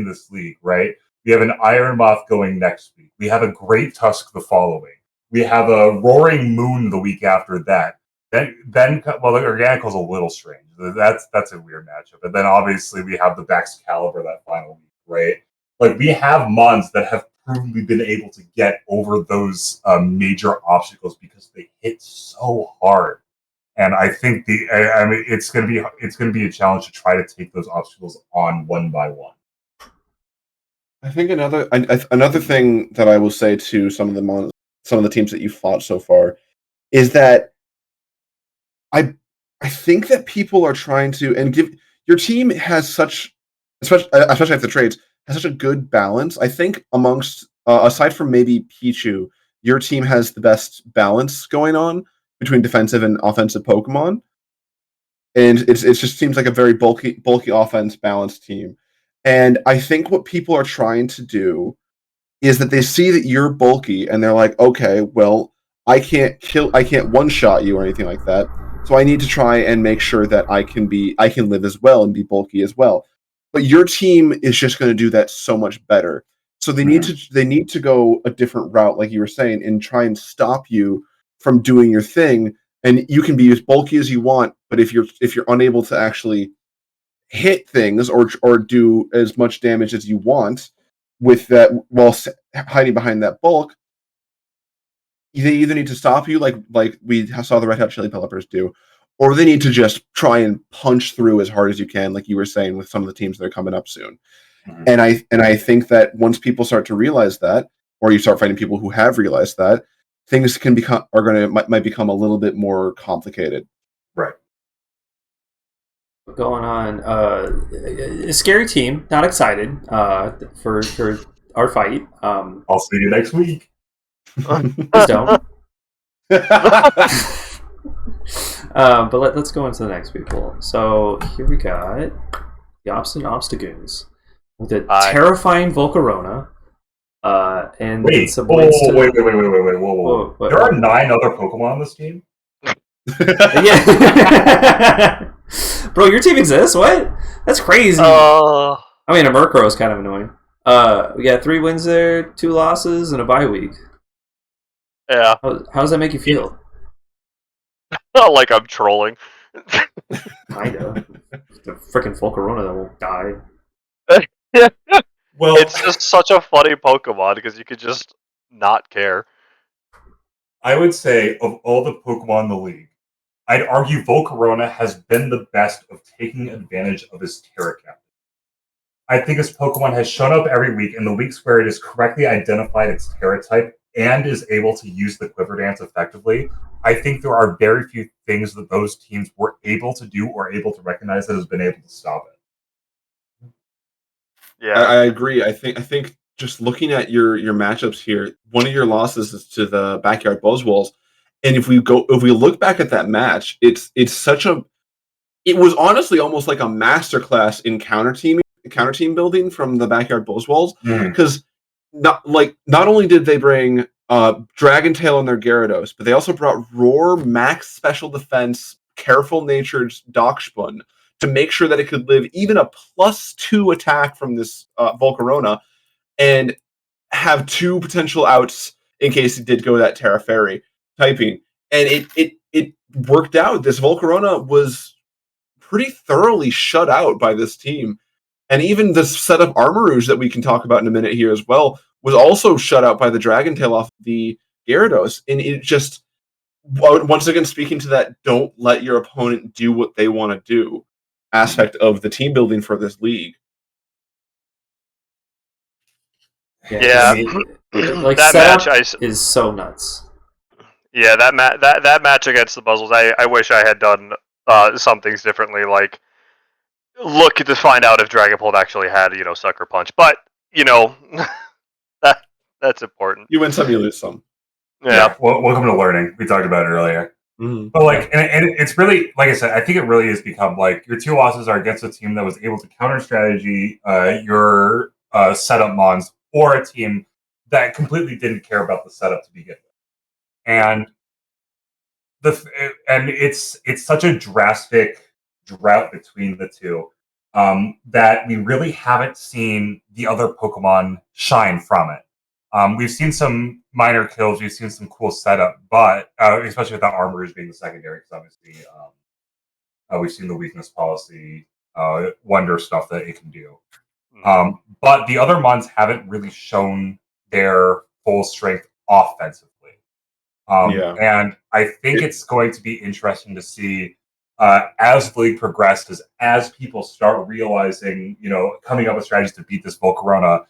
Speaker 4: this league, right? We have an Iron Moth going next week. We have a Great Tusk the following. We have a Roaring Moon the week after that. Then the Organical's a little strange. That's a weird matchup. And then obviously we have the Baxcalibur that final week, right? Like we have Mons that have provably been able to get over those major obstacles because they hit so hard. And I think it's gonna be a challenge to try to take those obstacles on one by one.
Speaker 3: I think another thing that I will say to some of the teams that you fought so far is that I think that people are trying to give your team has such, especially if the trades, has such a good balance. I think amongst aside from maybe Pichu, your team has the best balance going on between defensive and offensive Pokemon, and it just seems like a very bulky offense balanced team. And I think what people are trying to do is that they see that you're bulky, and they're like, okay, well, I can't one shot you or anything like that. So I need to try and make sure that I can live as well and be bulky as well. But your team is just going to do that so much better. So they need to go a different route, like you were saying, and try and stop you from doing your thing. And you can be as bulky as you want, but if you're unable to actually hit things or do as much damage as you want with that while hiding behind that bulk, they either need to stop you like we saw the Red Hot Chili Pellipers do, or they need to just try and punch through as hard as you can, like you were saying with some of the teams that are coming up soon. Mm-hmm. And I think that once people start to realize that, or you start fighting people who have realized that, things might become a little bit more complicated.
Speaker 4: Right.
Speaker 1: Going on, a scary team. Not excited for our fight.
Speaker 4: I'll see you next week.
Speaker 1: Please don't. But let's go into the next people. So here we got the Obstinate Obstagoons with a terrifying Volcarona. And
Speaker 4: wait,
Speaker 1: some
Speaker 4: whoa. There are 9 other Pokemon on this team?
Speaker 1: Yeah. Bro, your team exists? What? That's crazy. I mean, a Murkrow is kind of annoying. We got 3 wins there, 2 losses, and a bye week.
Speaker 2: Yeah.
Speaker 1: How does that make you feel?
Speaker 2: Not like I'm trolling.
Speaker 1: Kinda. The freaking Volcarona that won't die.
Speaker 2: Well, it's just such a funny Pokemon because you could just not care.
Speaker 4: I would say of all the Pokemon in the league, I'd argue Volcarona has been the best of taking advantage of his Terra Captain. I think this Pokemon has shown up every week in the weeks where it has correctly identified its Terra type and is able to use the Quiver Dance effectively. I think there are very few things that those teams were able to do or able to recognize that has been able to stop it.
Speaker 3: Yeah, I agree. I think just looking at your matchups here, one of your losses is to the backyard Buzzwoles, and if we look back at that match, it was honestly almost like a masterclass in counter team building from the backyard Buzzwoles, because not only did they bring Dragon Tail on their Gyarados, but they also brought Roar, Max Special Defense, Careful Natured Dockspun to make sure that it could live even a +2 attack from this Volcarona and have 2 potential outs in case it did go that Terra Fairy typing. And it worked out. This Volcarona was pretty thoroughly shut out by this team. And even the set of Armarouge that we can talk about in a minute here as well was also shut out by the Dragon Tail off the Gyarados. And it just, once again, speaking to that, don't let your opponent do what they want to do aspect of the team building for this league.
Speaker 2: Yeah,
Speaker 1: like
Speaker 2: that match
Speaker 1: is so nuts.
Speaker 2: Yeah, that match against the Buzzwoles, I wish I had done some things differently, like look to find out if Dragapult actually had Sucker Punch, but that's important.
Speaker 3: You win some, you lose some.
Speaker 2: Yeah.
Speaker 4: Well, welcome to learning. We talked about it earlier. Mm-hmm. But and it's really, like I said, I think it really has become like your 2 losses are against a team that was able to counter strategy your setup mons, or a team that completely didn't care about the setup to begin with. And it's such a drastic drought between the two that we really haven't seen the other Pokemon shine from it. We've seen some minor kills, we've seen some cool setup, but especially with that Armorage being the secondary, because obviously we've seen the weakness policy, wonder stuff that it can do. But the other mons haven't really shown their full strength offensively. And I think it's going to be interesting to see as the league progresses, as people start realizing, coming up with strategies to beat this Volcarona,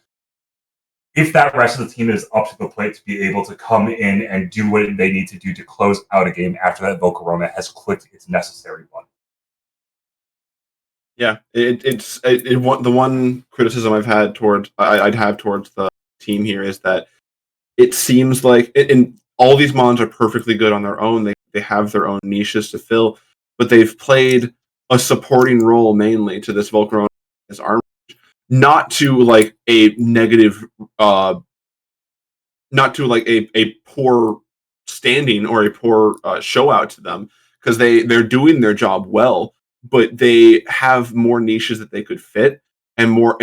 Speaker 4: if that rest of the team is up to the plate to be able to come in and do what they need to do to close out a game after that Volcarona has clicked its necessary button.
Speaker 3: Yeah, it's the one criticism I'd have towards the team here is that it seems like and all these mons are perfectly good on their own. They have their own niches to fill, but they've played a supporting role mainly to this Volcarona as armor, not to like a negative, not to like a poor standing or a poor show out to them, because they're doing their job well, but they have more niches that they could fit and more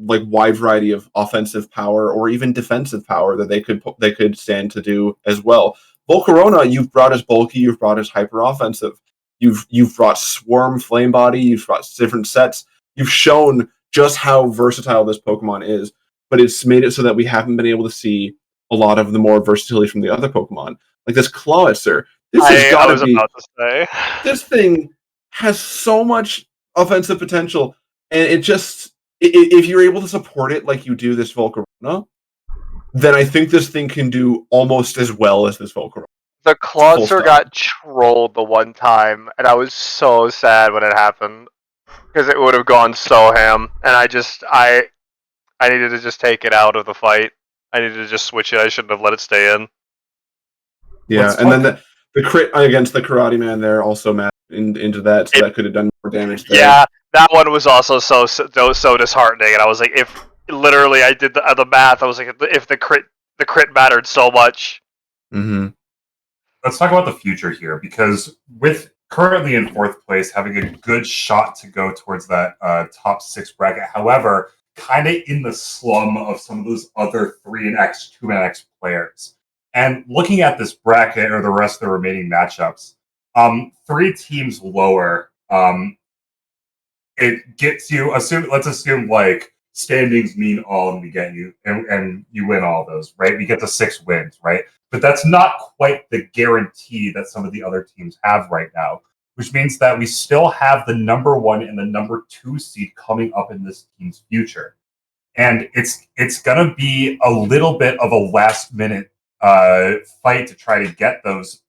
Speaker 3: like wide variety of offensive power or even defensive power that they could stand to do as well. Volcarona, you've brought as bulky, you've brought as hyper offensive, you've brought Swarm, Flame Body, you've brought different sets. You've shown just how versatile this Pokemon is, but it's made it so that we haven't been able to see a lot of the more versatility from the other Pokemon. Like this Clawitzer. This thing has so much offensive potential, and it just, if you're able to support it like you do this Volcarona, then I think this thing can do almost as well as this Volcarona.
Speaker 2: The Clawitzer got trolled the one time, and I was so sad when it happened, because it would have gone so ham, and I needed to just take it out of the fight. I needed to just switch it. I shouldn't have let it stay in.
Speaker 3: Yeah, and then the crit against the Karate Man there also matched into that, so that could have done more damage there.
Speaker 2: Yeah, that one was also so disheartening, and I was like, if literally I did the math, I was like, if the crit mattered so much.
Speaker 3: Mm-hmm.
Speaker 4: Let's talk about the future here, because with currently in 4th place, having a good shot to go towards that top 6 bracket, however, kind of in the slum of some of those other 3-X, 2-X players. And looking at this bracket or the rest of the remaining matchups, 3 teams lower, it gets you, let's assume like standings mean all and we get you, and you win all those, right? We get the 6 wins, right? But that's not quite the guarantee that some of the other teams have right now, which means that we still have the number 1 and the number 2 seed coming up in this team's future. And it's going to be a little bit of a last-minute fight to try to get those,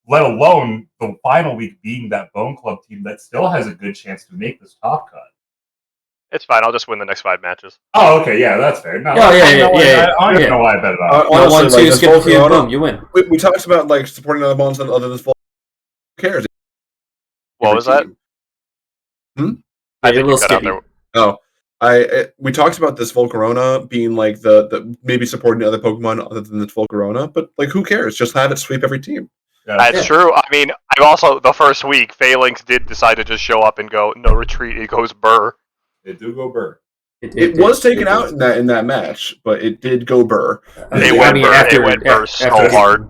Speaker 4: let alone the final week being that Bone Club team that still has a good chance to make this top cut.
Speaker 2: It's fine. I'll just win the next 5 matches.
Speaker 4: Oh, okay, yeah, that's fair. No,
Speaker 1: I
Speaker 4: don't know why I bet it on.
Speaker 1: 1-2, skip a few, boom, you win.
Speaker 3: We talked about like supporting other mons other than this. Who cares?
Speaker 2: What was that?
Speaker 1: I think you cut out there.
Speaker 3: Oh, we talked about this Volcarona being like the maybe supporting the other Pokemon other than this Volcarona, but like who cares? Just have it sweep every team.
Speaker 2: That's true. I mean, I've also the first week, Phalanx did decide to just show up and go no retreat. It goes burr.
Speaker 4: It do go burr.
Speaker 3: It was taken out in that match, but it did go burr.
Speaker 2: It went burr so hard.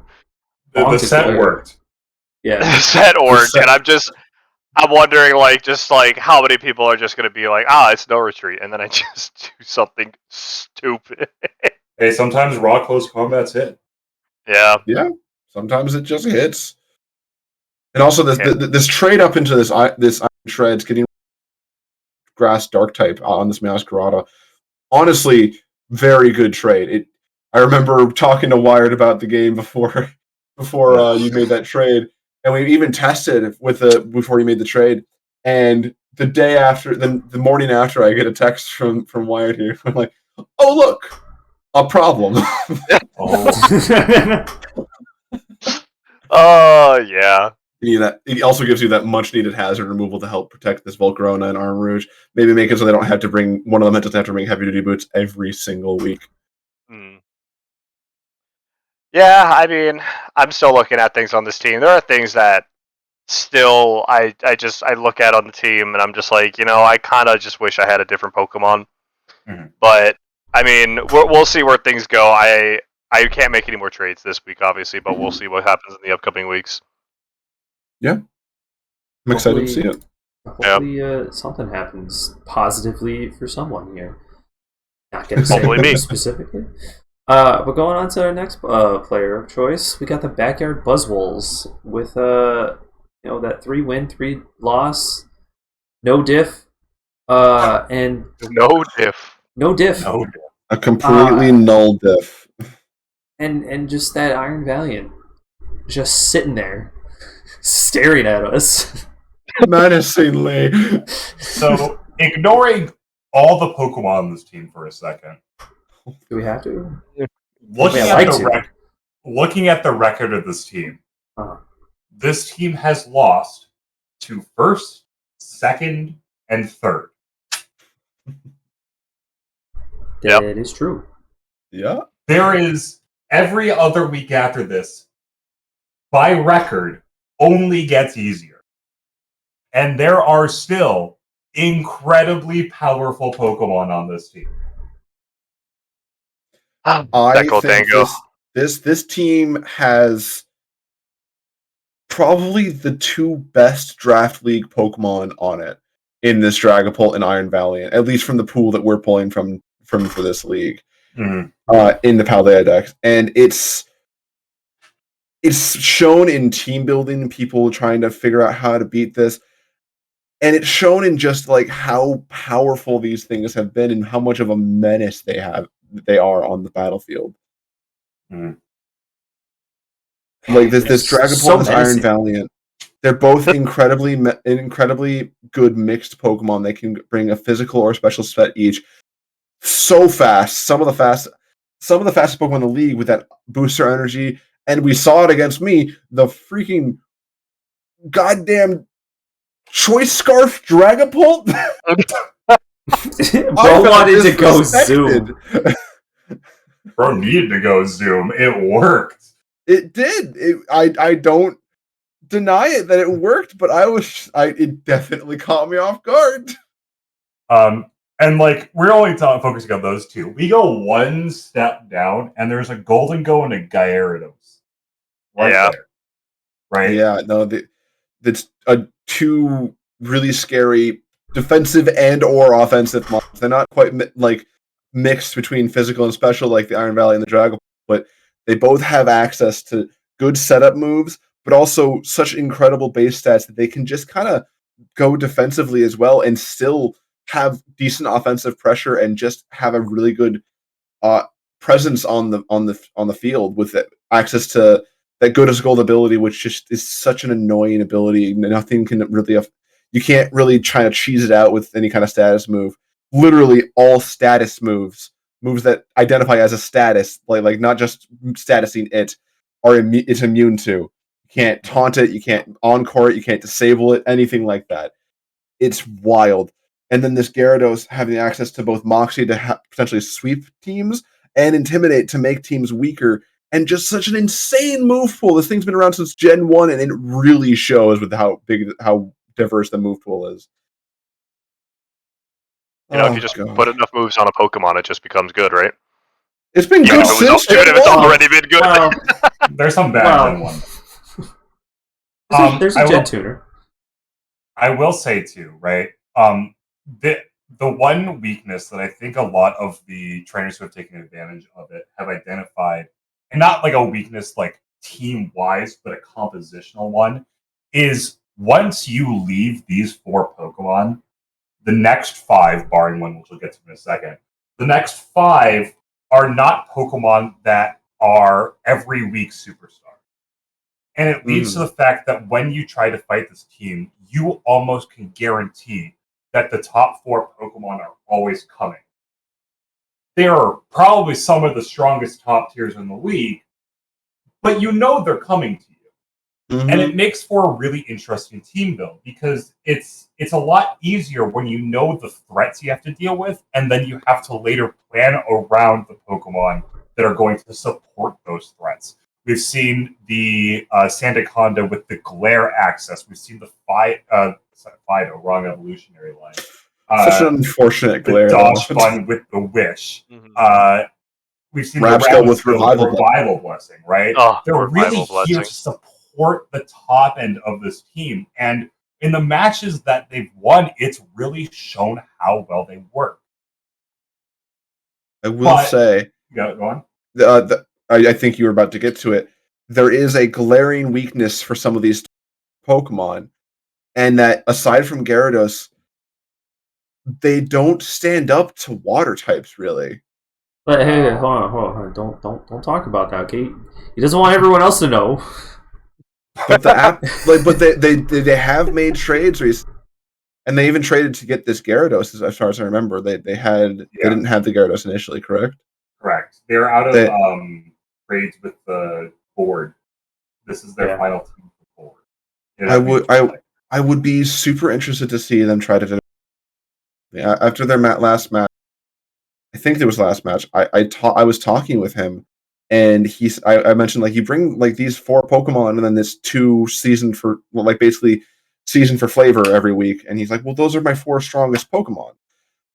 Speaker 4: The set worked.
Speaker 2: Yeah, the set worked, and I'm wondering, like how many people are just going to be like, it's no retreat, and then I just do something stupid.
Speaker 4: Hey, sometimes raw close combat's hit.
Speaker 2: Yeah.
Speaker 3: Yeah. Sometimes it just hits. And also this trade up into this Iron Shreds, getting Grass Dark type on this Masquerada. Honestly, very good trade. I remember talking to Wired about the game before you made that trade, and we even tested before you made the trade. And the day after, the morning after, I get a text from Wired here. I'm like, oh look, a problem.
Speaker 2: Oh yeah.
Speaker 3: It also gives you that much needed hazard removal to help protect this Volcarona and Armrouge. Maybe make it so they don't have to bring one of them doesn't have to bring heavy duty boots every single week.
Speaker 2: Yeah, I mean, I'm still looking at things on this team. There are things that still, I look at it on the team and I'm just like, I kind of just wish I had a different Pokemon.
Speaker 4: Mm-hmm.
Speaker 2: But I mean, we'll see where things go. I can't make any more trades this week, obviously, but we'll see what happens in the upcoming weeks.
Speaker 3: Yeah, I'm excited to see it.
Speaker 1: Hopefully, something happens positively for someone here. Not going to say
Speaker 2: Hopefully me.
Speaker 1: specifically. But going on to our next player of choice, we got the Backyard Buzzwoles with that 3-win, 3-loss, no diff, and
Speaker 2: no diff.
Speaker 1: No diff.
Speaker 3: A completely null diff.
Speaker 1: And just that Iron Valiant just sitting there staring at us.
Speaker 3: Menacingly.
Speaker 4: So, ignoring all the Pokemon on this team for a second.
Speaker 1: Do we have to?
Speaker 4: Looking at the record of this team, this team has lost to first, second, and third.
Speaker 1: That is true.
Speaker 3: Yeah.
Speaker 4: There is every other week after this, by record, only gets easier. And there are still incredibly powerful Pokemon on this team.
Speaker 3: I think this team has probably the two best draft league Pokemon on it in this Dragapult and Iron Valiant, at least from the pool that we're pulling from for this league.
Speaker 4: Mm-hmm.
Speaker 3: In the Paldea decks, and it's shown in team building, people trying to figure out how to beat this, and it's shown in just like how powerful these things have been and how much of a menace they are on the battlefield.
Speaker 4: Mm.
Speaker 3: Like this Dragapult and Iron Valiant, they're both incredibly good mixed Pokemon. They can bring a physical or special set each. So fast, some of the fastest Pokemon in the league with that booster energy, and we saw it against me. The freaking goddamn Choice Scarf Dragapult.
Speaker 1: Bro wanted to go Zoom.
Speaker 4: Bro needed to go Zoom. It worked.
Speaker 3: It did. I don't deny it that it worked, but it definitely caught me off guard.
Speaker 4: And like we're only focusing on those two. We go one step down, and there's a Golden Go and a Gyarados. There, right?
Speaker 3: Yeah. No, that's two really scary defensive and or offensive models. They're not quite mixed between physical and special like the Iron Valley and the Dragon, but they both have access to good setup moves, but also such incredible base stats that they can just kind of go defensively as well and still have decent offensive pressure and just have a really good presence on the field with access to that good as gold ability, which just is such an annoying ability. Nothing can really you can't really try to cheese it out with any kind of status move. Literally all status moves that identify as a status, like not just statusing it, it's immune to. You can't taunt it, you can't encore it, you can't disable it, anything like that. It's wild. And then this Gyarados having access to both Moxie to potentially sweep teams and Intimidate to make teams weaker, and just such an insane move pool. This thing's been around since Gen 1, and it really shows with how diverse the move pool is.
Speaker 2: If you just put enough moves on a Pokemon, it just becomes good, right?
Speaker 3: It's been good since Gen 1.
Speaker 2: It's already been good.
Speaker 1: Well,
Speaker 4: there's some bad Gen 1.
Speaker 1: There's a Gen Tuner.
Speaker 4: I will say too, right? The one weakness that I think a lot of the trainers who have taken advantage of it have identified, and not like a weakness like team-wise, but a compositional one, is once you leave these 4 Pokemon, the next 5, barring one which we'll get to in a second, the next 5 are not Pokemon that are every week superstar. And it leads to the fact that when you try to fight this team, you almost can guarantee that the top 4 Pokemon are always coming. They are probably some of the strongest top tiers in the league, but you know they're coming to you. Mm-hmm. And it makes for a really interesting team build, because it's a lot easier when you know the threats you have to deal with, and then you have to later plan around the Pokemon that are going to support those threats. We've seen the Sandaconda with the glare access. We've seen the Fido, wrong evolutionary line.
Speaker 3: Such an unfortunate glare.
Speaker 4: The Dodge Fun with the Wish.
Speaker 2: Mm-hmm.
Speaker 4: We've seen
Speaker 3: Rabsco
Speaker 4: the
Speaker 3: with Revival
Speaker 4: Blessing, right?
Speaker 2: Oh,
Speaker 4: They're really
Speaker 2: Blessing.
Speaker 4: here to support the top end of this team. And in the matches that they've won, it's really shown how well they work.
Speaker 3: I will say...
Speaker 4: Yeah, go on.
Speaker 3: I think you were about to get to it. There is a glaring weakness for some of these Pokemon, and that aside from Gyarados, they don't stand up to water types really.
Speaker 1: But hey, hold on. Don't talk about that, Kate. He doesn't want everyone else to know.
Speaker 3: But they have made trades recently, and they even traded to get this Gyarados. As far as I remember, they didn't have the Gyarados initially, correct?
Speaker 4: Correct. They're out of trades with the board. This is their final team for board.
Speaker 3: I would be super interested to see them try to. After their last match, I think it was last match. I was talking with him, and I mentioned like you bring like these 4 Pokemon and then this 2 season for flavor every week, and he's like, well, those are my 4 strongest Pokemon.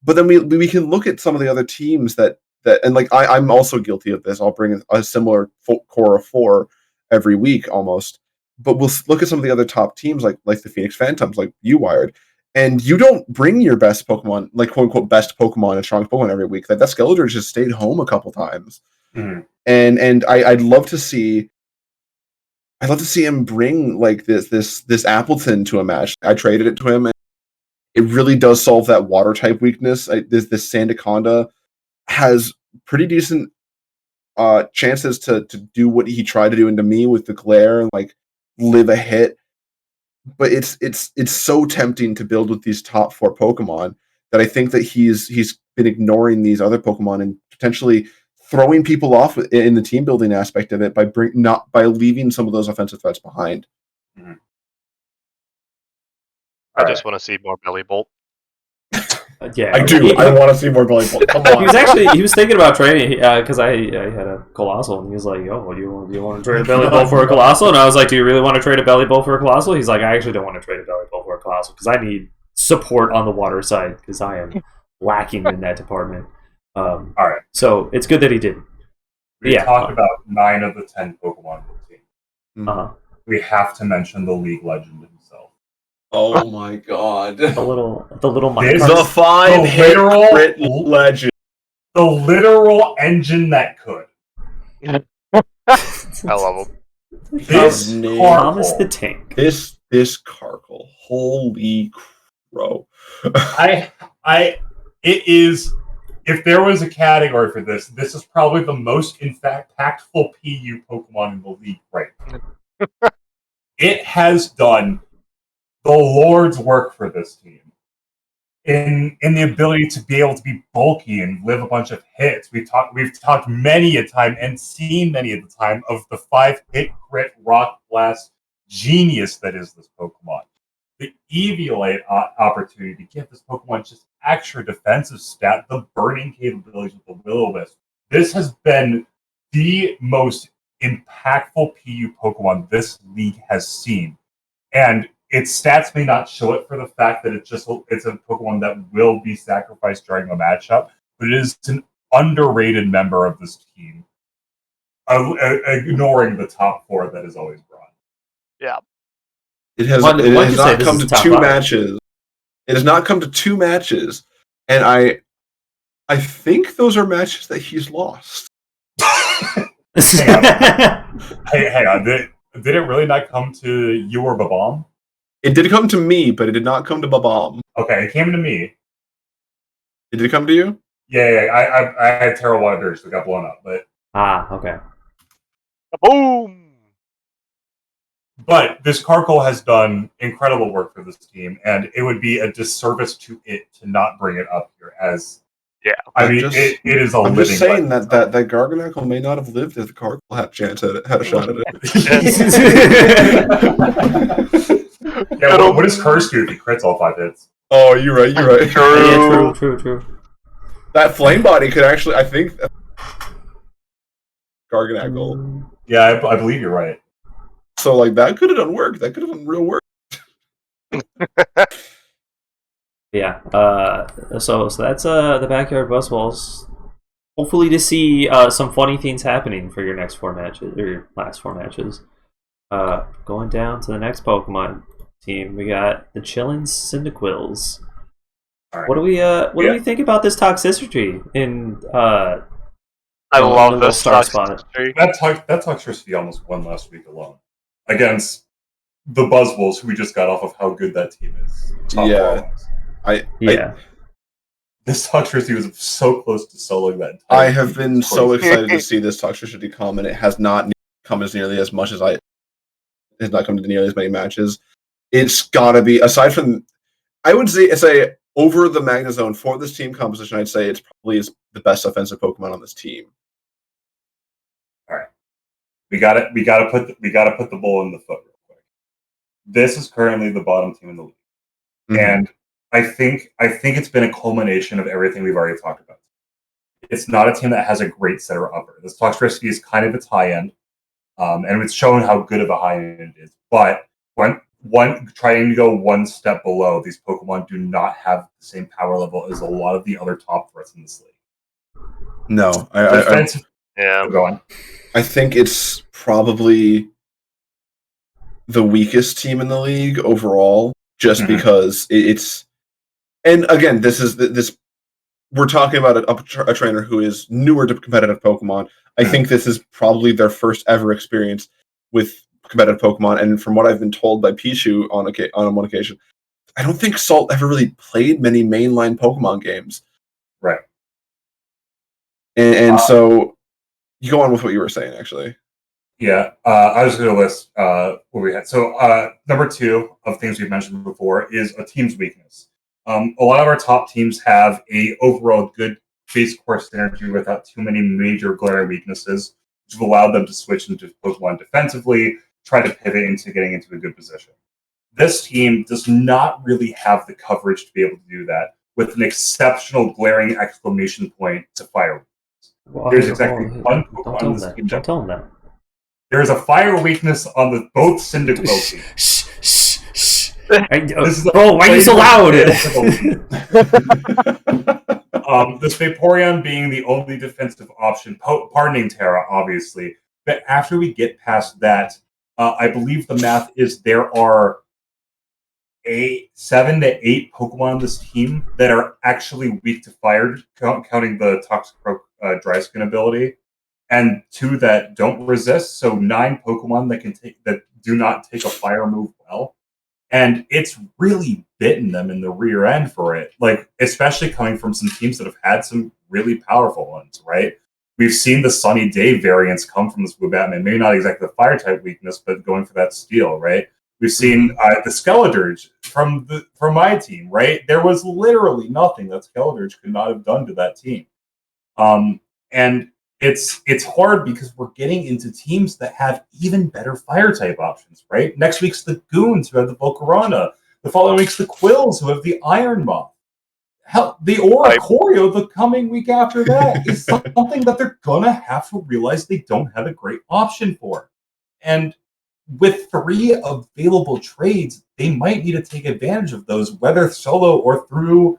Speaker 3: But then we can look at some of the other teams that and like I'm also guilty of this. I'll bring a similar core of 4 every week almost. But we'll look at some of the other top teams like the Phoenix Phantumps, like you Wired, and you don't bring your best Pokemon, like quote unquote best Pokemon and strong Pokemon every week. That Skeletor just stayed home a couple times, and I'd love to see him bring like this Appleton to a match. I traded it to him, and it really does solve that water type weakness. This Sandaconda has pretty decent chances to do what he tried to do into me with the glare and like live a hit. But it's so tempting to build with these top 4 Pokemon that I think that he's been ignoring these other Pokemon and potentially throwing people off in the team building aspect of it by leaving some of those offensive threats behind.
Speaker 2: I just want to see more Belly Bolt.
Speaker 1: Yeah,
Speaker 3: I do. I want to see more Belly Bolt. Come on.
Speaker 1: He was thinking about trading because I had a Colossal, and he was like, "Oh, do you want to trade a Belly Bolt for a Colossal?" And I was like, "Do you really want to trade a Belly Bolt for a Colossal?" He's like, "I actually don't want to trade a Belly Bolt for a Colossal because I need support on the water side because I am lacking in that department."
Speaker 4: All right.
Speaker 1: So it's good that he didn't.
Speaker 4: We talked about 9 of the 10 Pokemon in the team. We have to mention the League legend himself.
Speaker 3: Oh my god.
Speaker 1: The little
Speaker 3: The 5-hit crit legend.
Speaker 4: The literal engine that could.
Speaker 2: I love him.
Speaker 4: This
Speaker 1: Thomas the Tank.
Speaker 3: This Carkle. Holy crow.
Speaker 4: It is, if there was a category for this is probably the most impactful PU Pokemon in the league right now. It has done the Lord's work for this team in the ability to be able to be bulky and live a bunch of hits. We've talked many a time and seen many at the time of the 5-hit crit Rock Blast genius that is this Pokemon. The Eviolite opportunity to give this Pokemon just extra defensive stat, the burning capabilities with the Will-O-Wisp. This has been the most impactful PU Pokemon this league has seen. And its stats may not show it for the fact that it's a Pokemon that will be sacrificed during a matchup, but it is an underrated member of this team, ignoring the top 4 that is always brought.
Speaker 2: Yeah.
Speaker 3: It has not come to 2 matches. It has not come to 2 matches, and I think those are matches that he's lost.
Speaker 4: Hang on. Did it really not come to you or Bob-omb?
Speaker 3: It did come to me, but it did not come to Bob-omb.
Speaker 4: Okay, it came to me.
Speaker 3: Did it come to you?
Speaker 4: Yeah. I had terrible waters that got blown up, but
Speaker 1: okay.
Speaker 2: Boom.
Speaker 4: But this Carkle has done incredible work for this team, and it would be a disservice to it to not bring it up here. As it is a.
Speaker 3: I'm
Speaker 4: living
Speaker 3: just saying that Garganacl may not have lived if the Carkle had a shot at it.
Speaker 4: Yeah, what does Curse do if he crits all 5 hits?
Speaker 3: Oh, you're right.
Speaker 1: True.
Speaker 3: That Flame Body could actually, I think, Garganacl.
Speaker 4: Yeah, I believe you're right.
Speaker 3: So like that could have done work. That could have done real work.
Speaker 1: Yeah. So that's the backyard Buzzwoles. Hopefully to see some funny things happening for your next 4 matches or your last 4 matches. Going down to the next Pokemon team, we got the Chillin Cyndaquils.
Speaker 4: Right.
Speaker 1: What do we think about this toxicity in
Speaker 2: I love
Speaker 1: the
Speaker 2: this
Speaker 1: star spot?
Speaker 4: That toxicity almost won last week alone against the Buzzwoles, who we just got off of how good that team is. This toxicity was so close to soloing that.
Speaker 3: I have been so excited to see this toxicity come, and it has not come as nearly as much as it has not come to nearly as many matches. It's gotta be, aside from, I would say over the Magnezone for this team composition, I'd say it's probably the best offensive Pokemon on this team.
Speaker 4: All right, we got to put the bull in the foot real quick. This is currently the bottom team in the league, and I think it's been a culmination of everything we've already talked about. It's not a team that has a great setter upper. This toxicity is kind of its high end, and it's shown how good of a high end it is. But when trying to go one step below, these Pokemon do not have the same power level as a lot of the other top threats in this league.
Speaker 3: No,
Speaker 4: Go on.
Speaker 3: I think it's probably the weakest team in the league overall, just because it's. And again, this. We're talking about a trainer who is newer to competitive Pokemon. I think this is probably their first ever experience with competitive Pokemon, and from what I've been told by Pichu on one occasion, I don't think Salt ever really played many mainline Pokemon games.
Speaker 4: Right.
Speaker 3: And so, you go on with what you were saying, actually.
Speaker 4: Yeah, I was going to list what we had. So, number 2 of things we've mentioned before is a team's weakness. A lot of our top teams have a overall good base core synergy without too many major glaring weaknesses, which have allowed them to switch into Pokemon defensively, try to pivot into getting into a good position. This team does not really have the coverage to be able to do that with an exceptional glaring exclamation point to fire. There's exactly one Pokemon on this team.
Speaker 1: Don't tell them that.
Speaker 4: There is a fire weakness on both Cyndaquil teams.
Speaker 1: Bro, why are you so loud?
Speaker 4: This Vaporeon being the only defensive option, pardoning Terra, obviously. But after we get past that, I believe the math is there are 7 to 8 Pokemon on this team that are actually weak to fire, counting the Toxic Dry Skin ability, and 2 that don't resist. So 9 Pokemon that do not take a fire move well. And it's really bitten them in the rear end for it, like especially coming from some teams that have had some really powerful ones, right? We've seen the Sunny Day variants come from this Woobatman, maybe not exactly the fire type weakness, but going for that steel, right? We've seen the Skeledirge from my team, right? There was literally nothing that Skeledirge could not have done to that team, and it's hard because we're getting into teams that have even better fire type options, right? Next week's the Goons, who have the Volcarona. The following week's the Quills, who have the Iron Moth. Hell, the Oricorio the coming week after that is something that they're gonna have to realize they don't have a great option for. And with 3 available trades, they might need to take advantage of those, whether solo or through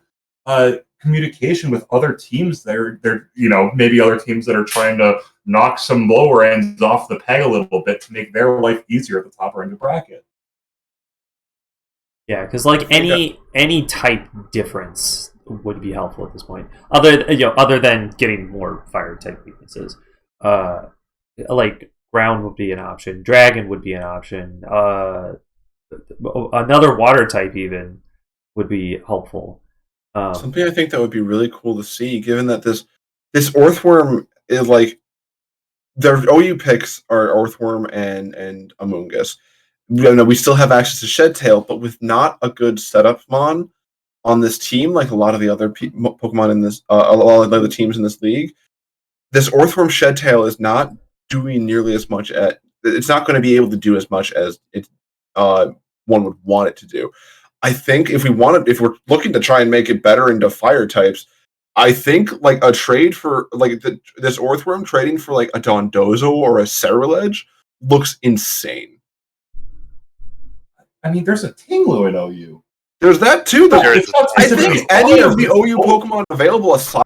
Speaker 4: communication with other teams. They're maybe other teams that are trying to knock some lower ends off the peg a little bit to make their life easier at the top end of the bracket.
Speaker 1: Yeah, because like any type difference would be helpful at this point. Other than getting more fire type weaknesses, like ground would be an option, dragon would be an option, another water type even would be helpful.
Speaker 3: Something I think that would be really cool to see, given that this Earthworm is like their OU picks are Earthworm and Amoonguss. We still have access to Shed-Tail, but with not a good setup mon on this team, like a lot of the other Pokemon in this, a lot of the other teams in this league, this Earthworm Shed-Tail is not doing nearly as much. It's not going to be able to do as much as one would want it to do. I think if we're looking to try and make it better into fire types, I think like a trade for like this Orthworm trading for like a Dondozo or a Cerulege looks insane.
Speaker 4: I mean, there's a Tinglu in OU.
Speaker 3: There's that too.
Speaker 2: There
Speaker 3: Though.
Speaker 2: is
Speaker 3: I think any of the OU Pokemon available aside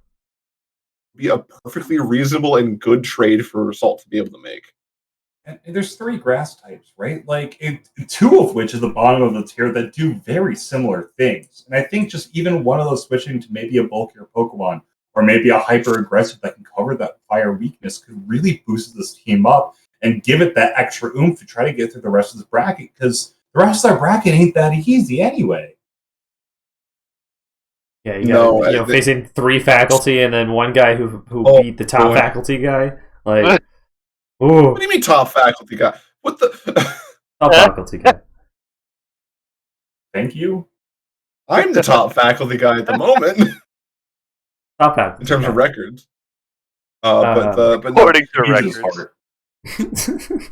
Speaker 3: would be a perfectly reasonable and good trade for Salt to be able to make.
Speaker 4: And there's 3 grass types, right? Like 2 of which is the bottom of the tier that do very similar things. And I think just even one of those switching to maybe a bulkier Pokemon or maybe a hyper aggressive that can cover that fire weakness could really boost this team up and give it that extra oomph to try to get through the rest of this bracket, because the rest of that bracket ain't that easy anyway.
Speaker 1: Yeah, you got facing 3 faculty and then one guy who beat the top faculty guy. Like, ooh.
Speaker 3: What do you mean top faculty guy? What the
Speaker 1: top faculty guy?
Speaker 4: Thank you.
Speaker 3: I'm the top faculty guy at the moment.
Speaker 1: Top faculty
Speaker 3: in terms
Speaker 1: guy.
Speaker 3: of records. But
Speaker 2: according to records.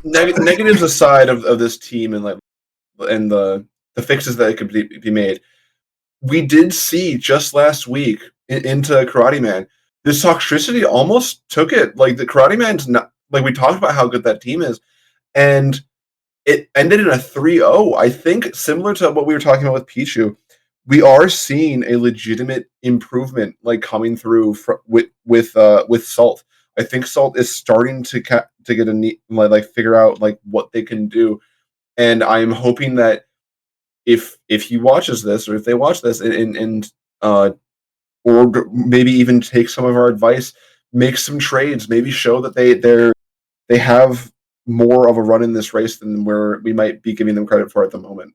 Speaker 3: Negatives aside of this team and the fixes that could be made, we did see just last week into Karate Man, this toxicity almost took it. Like the Karate Man's not like we talked about how good that team is, and it ended in a 3-0. I think similar to what we were talking about with Pichu, we are seeing a legitimate improvement like coming through with Salt. I think Salt is starting to get a neat figure out like what they can do, and I am hoping that if he watches this or if they watch this and or maybe even take some of our advice, make some trades, maybe show that they have more of a run in this race than where we might be giving them credit for at the moment.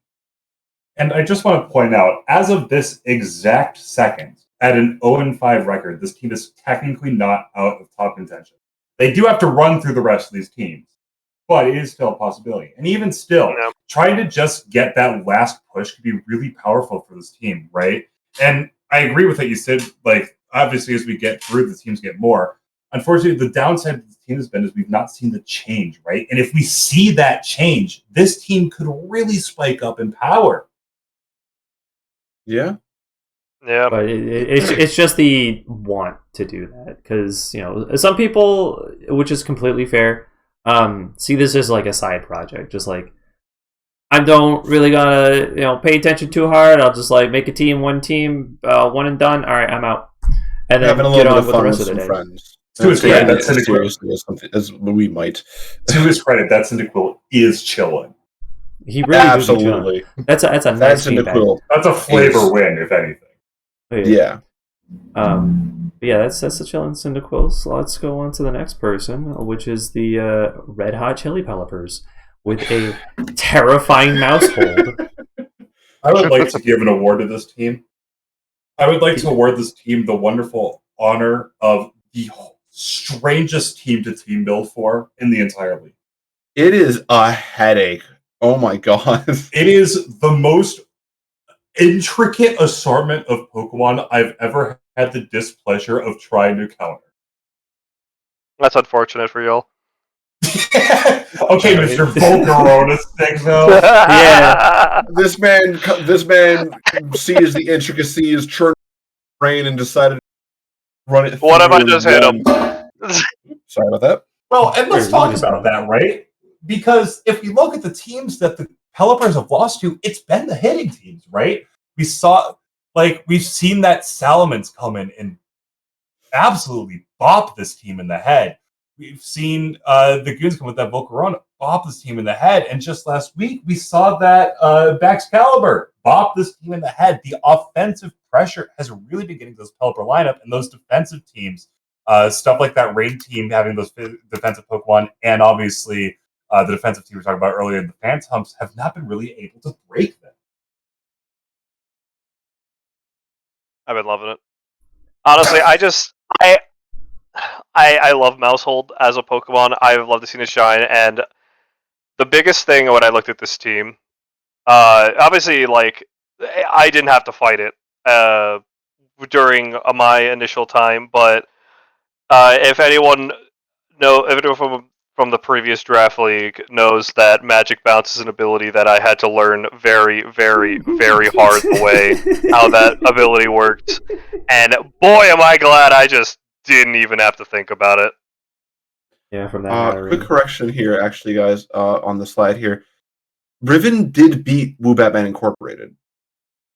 Speaker 4: And I just want to point out, as of this exact second, at an 0-5 record, this team is technically not out of top contention. They do have to run through the rest of these teams, but it is still a possibility. And even still, trying to just get that last push could be really powerful for this team, right? And I agree with what you said. Like, obviously, as we get through, the teams get more. Unfortunately, the downside of this team has been is we've not seen the change, right? And if we see that change, this team could really spike up in power.
Speaker 3: Yeah.
Speaker 2: Yeah,
Speaker 1: but it's just the want to do that, because some people, which is completely fair, see this as like a side project, just like I don't really gotta pay attention too hard. I'll just like make a team, one and done. All right, I'm out, and then get on with the rest of the day.
Speaker 3: Friends.
Speaker 4: To his credit, that's
Speaker 3: Cyndaquil as we might.
Speaker 4: To his credit, that Cyndaquil is chilling.
Speaker 1: He really
Speaker 3: absolutely.
Speaker 1: That's a nice Cyndaquil.
Speaker 4: That's a flavor win, if anything.
Speaker 3: Yeah.
Speaker 1: Yeah, that's the Chillin Cyndaquils. Let's go on to the next person, which is the Red Hot Chili Pellipers with a terrifying mouse hold.
Speaker 4: I would like to give an award to this team. I would like to award this team the wonderful honor of the strangest team to team build for in the entire league.
Speaker 3: It is a headache. Oh my god.
Speaker 4: It is the most intricate assortment of Pokemon I've ever had the displeasure of trying to counter.
Speaker 2: That's unfortunate for y'all.
Speaker 4: Okay, Mr. Volcarona Stigmo.
Speaker 1: Yeah.
Speaker 3: This man sees the intricacies, churned brain, and decided to run it.
Speaker 2: What if I just hit him?
Speaker 3: Sorry about that.
Speaker 4: Well, and let's talk about that, right? Because if we look at the teams that the Pellipers have lost to, it's been the hitting teams, right? We've seen that Salamence come in and absolutely bop this team in the head. We've seen the Goons come with that Volcarona, bop this team in the head. And just last week, we saw that Baxcalibur bop this team in the head. The offensive pressure has really been getting those Pelipper lineup, and those defensive teams, stuff like that Raid team having those defensive Pokemon, and obviously the defensive team we were talking about earlier, the Phantumps, have not been really able to break them.
Speaker 2: I've been loving it. Honestly, I love Mousehold as a Pokemon. I've loved to see it shine, and the biggest thing when I looked at this team, obviously, like, I didn't have to fight it during my initial time, but if anyone from the previous draft league knows that Magic Bounce is an ability that I had to learn very, very, very hard the way how that ability worked. And boy, am I glad I just didn't even have to think about it.
Speaker 1: Yeah, from that
Speaker 3: quick correction here, actually, guys, on the slide here. Riven did beat Woobatman Incorporated.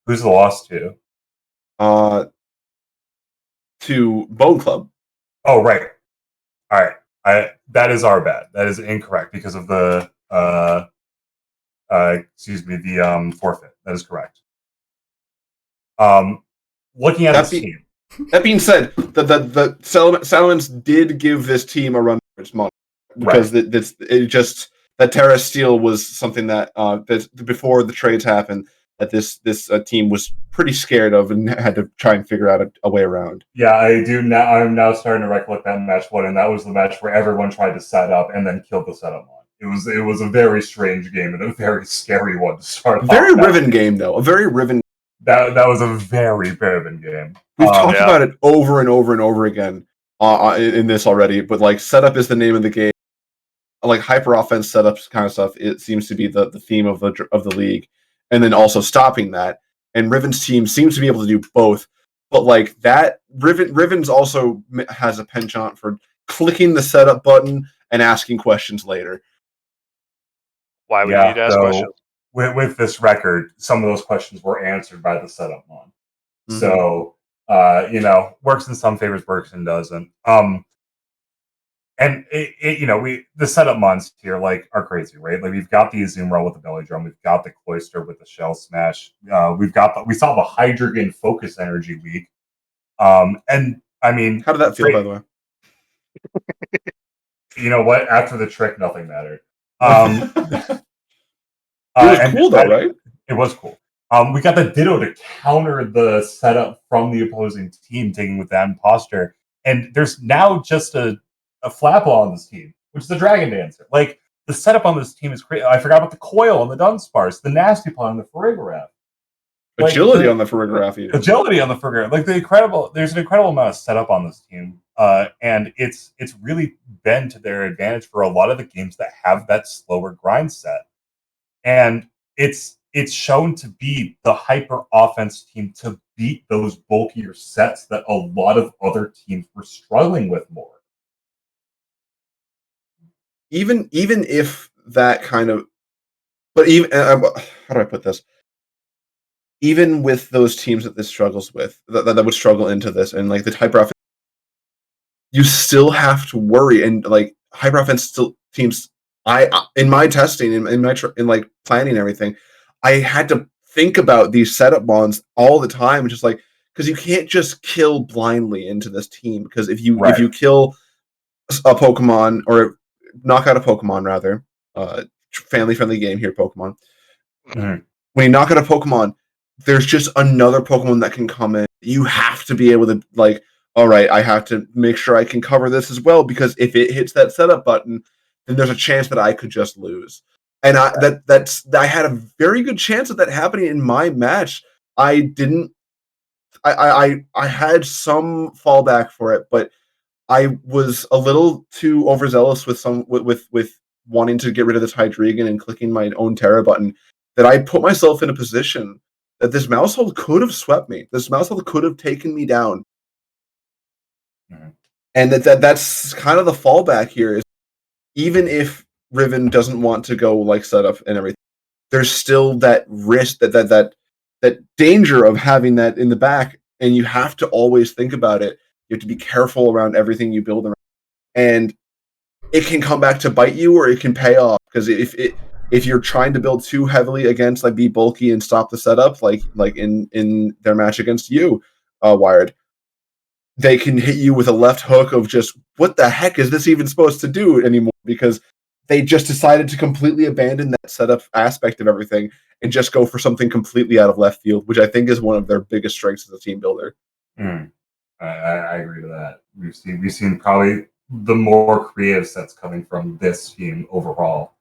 Speaker 4: Who's the loss to?
Speaker 3: To Bone Club.
Speaker 4: Oh, right. All right. That is our bad. That is incorrect because of the the forfeit. That is correct. Looking at this team.
Speaker 3: That being said, the settlements did give this team a run for its money because that Terra Steel was something that before the trades happened that this team was pretty scared of and had to try and figure out a way around.
Speaker 4: Yeah, I do now. I'm now starting to recollect that match one, and that was the match where everyone tried to set up and then killed the setup on. It was a very strange game and a very scary one to start.
Speaker 3: Very Riven game though. A very Riven.
Speaker 4: That was a very Riven game.
Speaker 3: We've talked about it over and over and over again in this already, but like setup is the name of the game. Like hyper offense setups kind of stuff. It seems to be the theme of the league, and then also stopping that. And Riven's team seems to be able to do both. But like that, Riven's also has a penchant for clicking the setup button and asking questions later.
Speaker 2: Why would you need to ask questions?
Speaker 4: With this record, some of those questions were answered by the setup mon. Mm-hmm. So, works in some favors, works and doesn't. And the setup mons here are crazy, right? Like we've got the Azumarill with the belly drum, we've got the Cloister with the shell smash, we saw the Hydreigon focus energy week, and I mean,
Speaker 3: how did that feel, by the way?
Speaker 4: You know what? After the trick, nothing mattered.
Speaker 3: It was cool though, right?
Speaker 4: It was cool. We got the Ditto to counter the setup from the opposing team, taking with that imposter, and there's now just a Flapple on this team, which is the Dragon Dancer. Like, the setup on this team is crazy. I forgot about the Coil and the Dunsparce, the Nasty Paw and the Farigiraf.
Speaker 3: Agility on the Farigiraf.
Speaker 4: Agility on the Farigiraf. Like, there's an incredible amount of setup on this team. And it's really been to their advantage for a lot of the games that have that slower grind set. And it's shown to be the hyper offense team to beat those bulkier sets that a lot of other teams were struggling with more.
Speaker 3: Even if that kind of, but even how do I put this? Even with those teams that this struggles with, that would struggle into this, and like the hyper offense, you still have to worry. And like hyper offense still teams, in my testing, in like planning and everything, I had to think about these setup bonds all the time, just like because you can't just kill blindly into this team, because if you kill a Pokemon or knock out a Pokemon, rather, family-friendly game here, Pokemon. Mm-hmm. When you knock out a Pokemon, there's just another Pokemon that can come in. You have to be able to, like, all right, I have to make sure I can cover this as well, because if it hits that setup button, then there's a chance that I could just lose. And I had a very good chance of that happening in my match. I had some fallback for it, but I was a little too overzealous with wanting to get rid of this Hydreigon and clicking my own Terra button, that I put myself in a position that this Mousehold could have swept me. This Mousehold could have taken me down. Mm-hmm. And that's kind of the fallback here, is even if Riven doesn't want to go like setup and everything, there's still that risk, that danger of having that in the back, and you have to always think about it. You have to be careful around everything you build around, and it can come back to bite you, or it can pay off. Because if you're trying to build too heavily against, like, be bulky and stop the setup, like in their match against you, Wired, they can hit you with a left hook of just, what the heck is this even supposed to do anymore? Because they just decided to completely abandon that setup aspect of everything and just go for something completely out of left field, which I think is one of their biggest strengths as a team builder.
Speaker 4: Mm. I agree with that. We've seen probably the more creative sets coming from this team overall,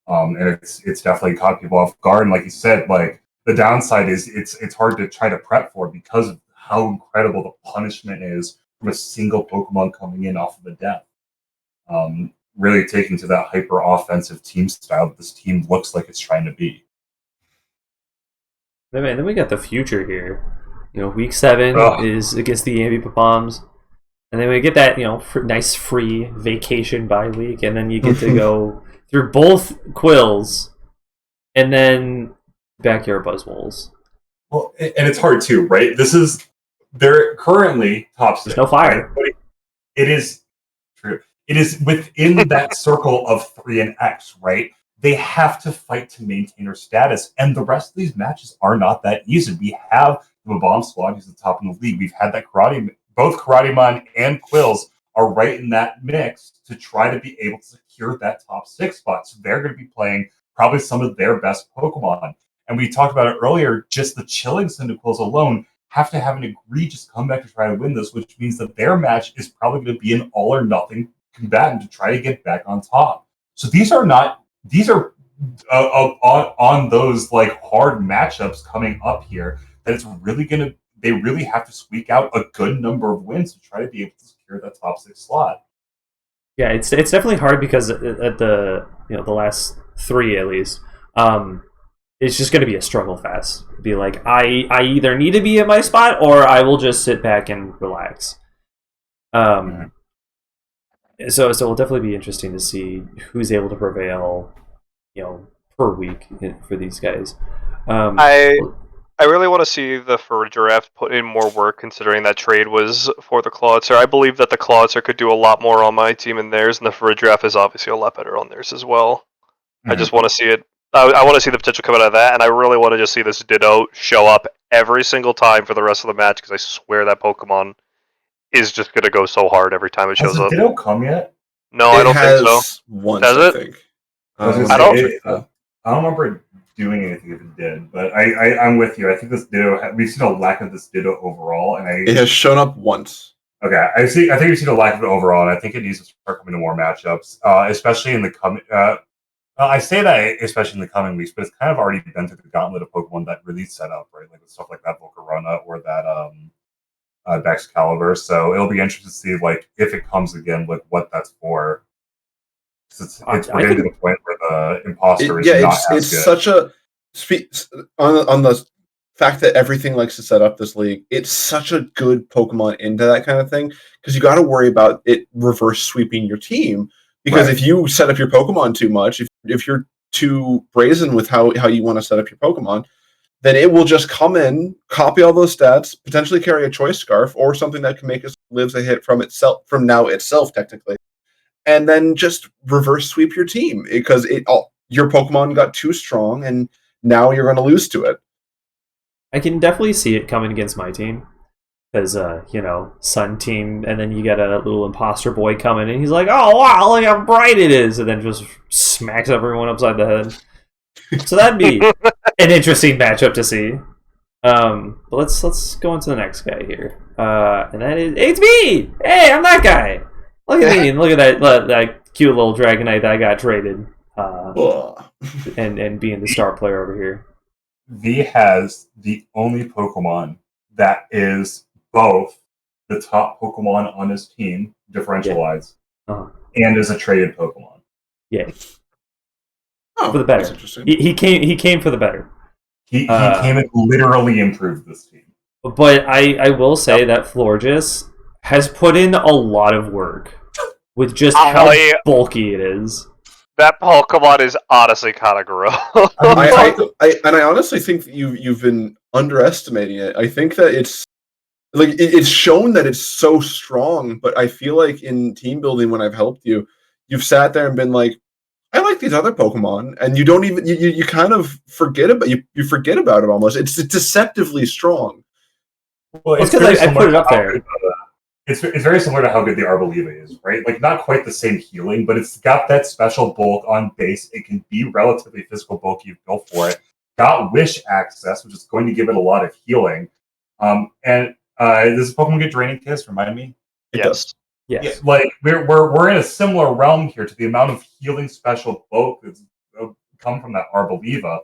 Speaker 4: and it's definitely caught people off guard. And like you said, like, the downside is it's hard to try to prep for because of how incredible the punishment is from a single Pokemon coming in off of the death. really taking to that hyper offensive team style that this team looks like it's trying to be.
Speaker 1: Then we got the future here. Week 7 is against the AmbiBob-oms. And then we get that, nice free vacation bye week, and then you get to go through both Quils, and then backyard Buzzwoles.
Speaker 4: Well, and it's hard too, right? They're currently top 6.
Speaker 1: There's no fire.
Speaker 4: Right? It is true. It is within that circle of 3 and X, right? They have to fight to maintain their status, and the rest of these matches are not that easy. We have the bomb squad who's at the top of the league. We've had that both Karatemon and Quils are right in that mix to try to be able to secure that top 6 spot. So they're going to be playing probably some of their best Pokemon. And we talked about it earlier, just the Chillin Cyndaquils alone have to have an egregious comeback to try to win this, which means that their match is probably going to be an all or nothing combatant to try to get back on top. So these are on those like hard matchups coming up here that it's really going to, they really have to squeak out a good number of wins to try to be able to secure that top 6 slot.
Speaker 1: Yeah, it's definitely hard because at the the last 3 at least, it's just going to be a struggle fest. Be like, I either need to be at my spot or I will just sit back and relax. So it'll definitely be interesting to see who's able to prevail, per week for these guys.
Speaker 2: I really want to see the Farigiraf put in more work, considering that trade was for the Clawitzer. I believe that the Clawitzer could do a lot more on my team and theirs, and the Farigiraf is obviously a lot better on theirs as well. I just want to see it. I want to see the potential come out of that, and I really want to just see this Ditto show up every single time for the rest of the match, because I swear that Pokemon is just going to go so hard every time it shows up.
Speaker 4: Has the Ditto come yet?
Speaker 2: No, I don't think so.
Speaker 3: Once,
Speaker 2: Has
Speaker 3: I
Speaker 2: it?
Speaker 3: think.
Speaker 4: I don't remember it doing anything if it did, but I'm with you. I think this Ditto, we've seen a lack of this Ditto overall, and
Speaker 3: it has shown up once.
Speaker 4: Okay, I think we've seen a lack of it overall, and I think it needs to start coming to more matchups, especially in the coming. I say that especially in the coming weeks, but it's kind of already been through the gauntlet of Pokemon that really set up, right? Like with stuff like that Volcarona or that Excalibur. So it'll be interesting to see, like, if it comes again, like what that's for. We're getting to the point where the imposter is not as
Speaker 3: it's
Speaker 4: good.
Speaker 3: Such a on the fact that everything likes to set up this league. It's such a good Pokemon into that kind of thing, because you got to worry about it reverse sweeping your team. Because if you set up your Pokemon too much, if you're too brazen with how you want to set up your Pokemon, then it will just come in, copy all those stats, potentially carry a Choice Scarf or something that can make it lives a hit from itself technically, and then just reverse sweep your team because your Pokemon got too strong and now you're going to lose to it.
Speaker 1: I can definitely see it coming against my team. Because, Sun team, and then you get a little imposter boy coming, and he's like, oh, wow, look how bright it is, and then just smacks everyone upside the head. So that'd be an interesting matchup to see. But let's go into the next guy here. And that is, it's me! Hey, I'm that guy! Look at me, and look at that cute little Dragonite that I got traded. And being the star player over here.
Speaker 4: V has the only Pokemon that is both the top Pokemon on his team, differential-wise, and is a traded Pokemon.
Speaker 1: Yeah. For the better. He came for the better.
Speaker 4: He came and literally improved this team.
Speaker 1: But I will say that Florges has put in a lot of work with just how bulky it is.
Speaker 2: That Pokemon is honestly kind of gross.
Speaker 3: I honestly think that you've been underestimating it. I think that it's shown that it's so strong, but I feel like in team building when I've helped you, you've sat there and been like, I like these other Pokemon, and you don't even you kind of forget about you forget about it almost. It's deceptively strong.
Speaker 4: Well,
Speaker 1: it's because I put it up there.
Speaker 4: It's very similar to how good the Arboliva is, right? Like, not quite the same healing, but it's got that special bulk on base. It can be relatively physical bulk. You've built for it. Got Wish access, which is going to give it a lot of healing. And does Pokemon get Draining Kiss? Remind me.
Speaker 3: It does.
Speaker 1: Yes.
Speaker 4: Yeah, like we're in a similar realm here to the amount of healing special bulk that's come from that Arboliva.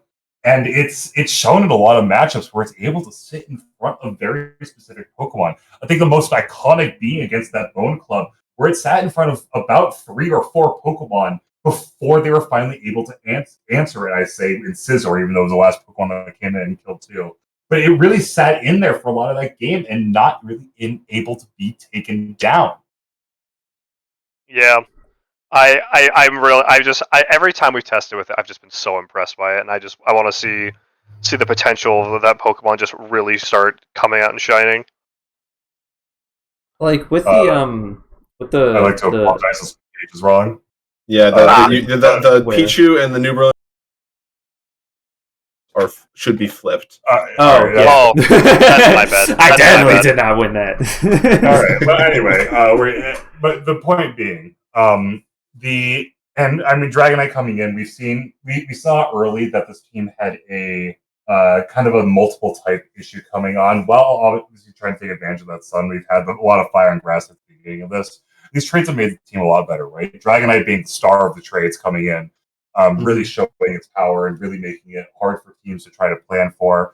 Speaker 4: And it's shown in a lot of matchups where it's able to sit in front of very specific Pokemon. I think the most iconic being against that Bone Club where it sat in front of about 3 or 4 Pokemon before they were finally able to answer it, I say, in Scizor, even though it was the last Pokemon that came in and killed 2. But it really sat in there for a lot of that game and not really able to be taken down.
Speaker 2: Yeah. Every time we've tested with it, I've just been so impressed by it, and I want to see the potential of that Pokemon just really start coming out and shining.
Speaker 1: Like with
Speaker 4: I like to apologize if page is wrong.
Speaker 3: Yeah, the Pichu and the New Berlin should be flipped.
Speaker 1: Yeah.
Speaker 2: Oh, that's my bad.
Speaker 1: I definitely did not win that.
Speaker 4: All right, but anyway, but the point being, Dragonite coming in, we saw early that this team had a kind of a multiple type issue coming on. While obviously trying to take advantage of that sun, we've had a lot of fire and grass at the beginning of this. These trades have made the team a lot better, right? Dragonite being the star of the trades coming in, really showing its power and really making it hard for teams to try to plan for.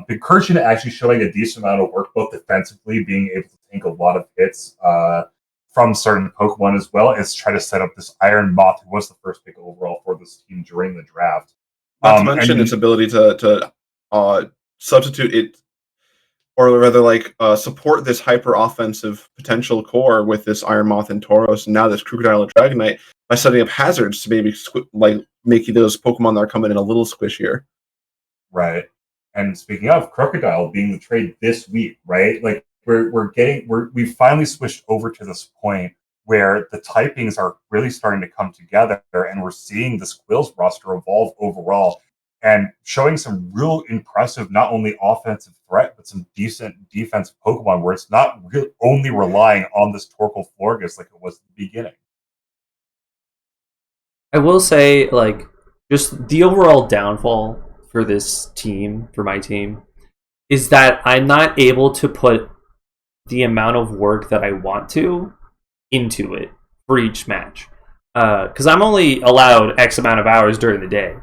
Speaker 4: Incursion actually showing a decent amount of work, both defensively, being able to take a lot of hits from certain Pokemon, as well as try to set up this Iron Moth, who was the first pick overall for this team during the draft.
Speaker 3: Not to mention its ability to substitute it, or rather, support this hyper offensive potential core with this Iron Moth and Tauros, and now this Crocodile and Dragonite, by setting up hazards to maybe making those Pokemon that are coming in a little squishier.
Speaker 4: Right. And speaking of Crocodile being the trade this week, right? Like we've finally switched over to this point where the typings are really starting to come together, and we're seeing this Quills roster evolve overall and showing some real impressive, not only offensive threat, but some decent defensive Pokemon, where it's not really only relying on this Torkoal Florges like it was at the beginning.
Speaker 1: I will say, just the overall downfall for this team, for my team, is that I'm not able to put the amount of work that I want to into it for each match. Because I'm only allowed X amount of hours during the day.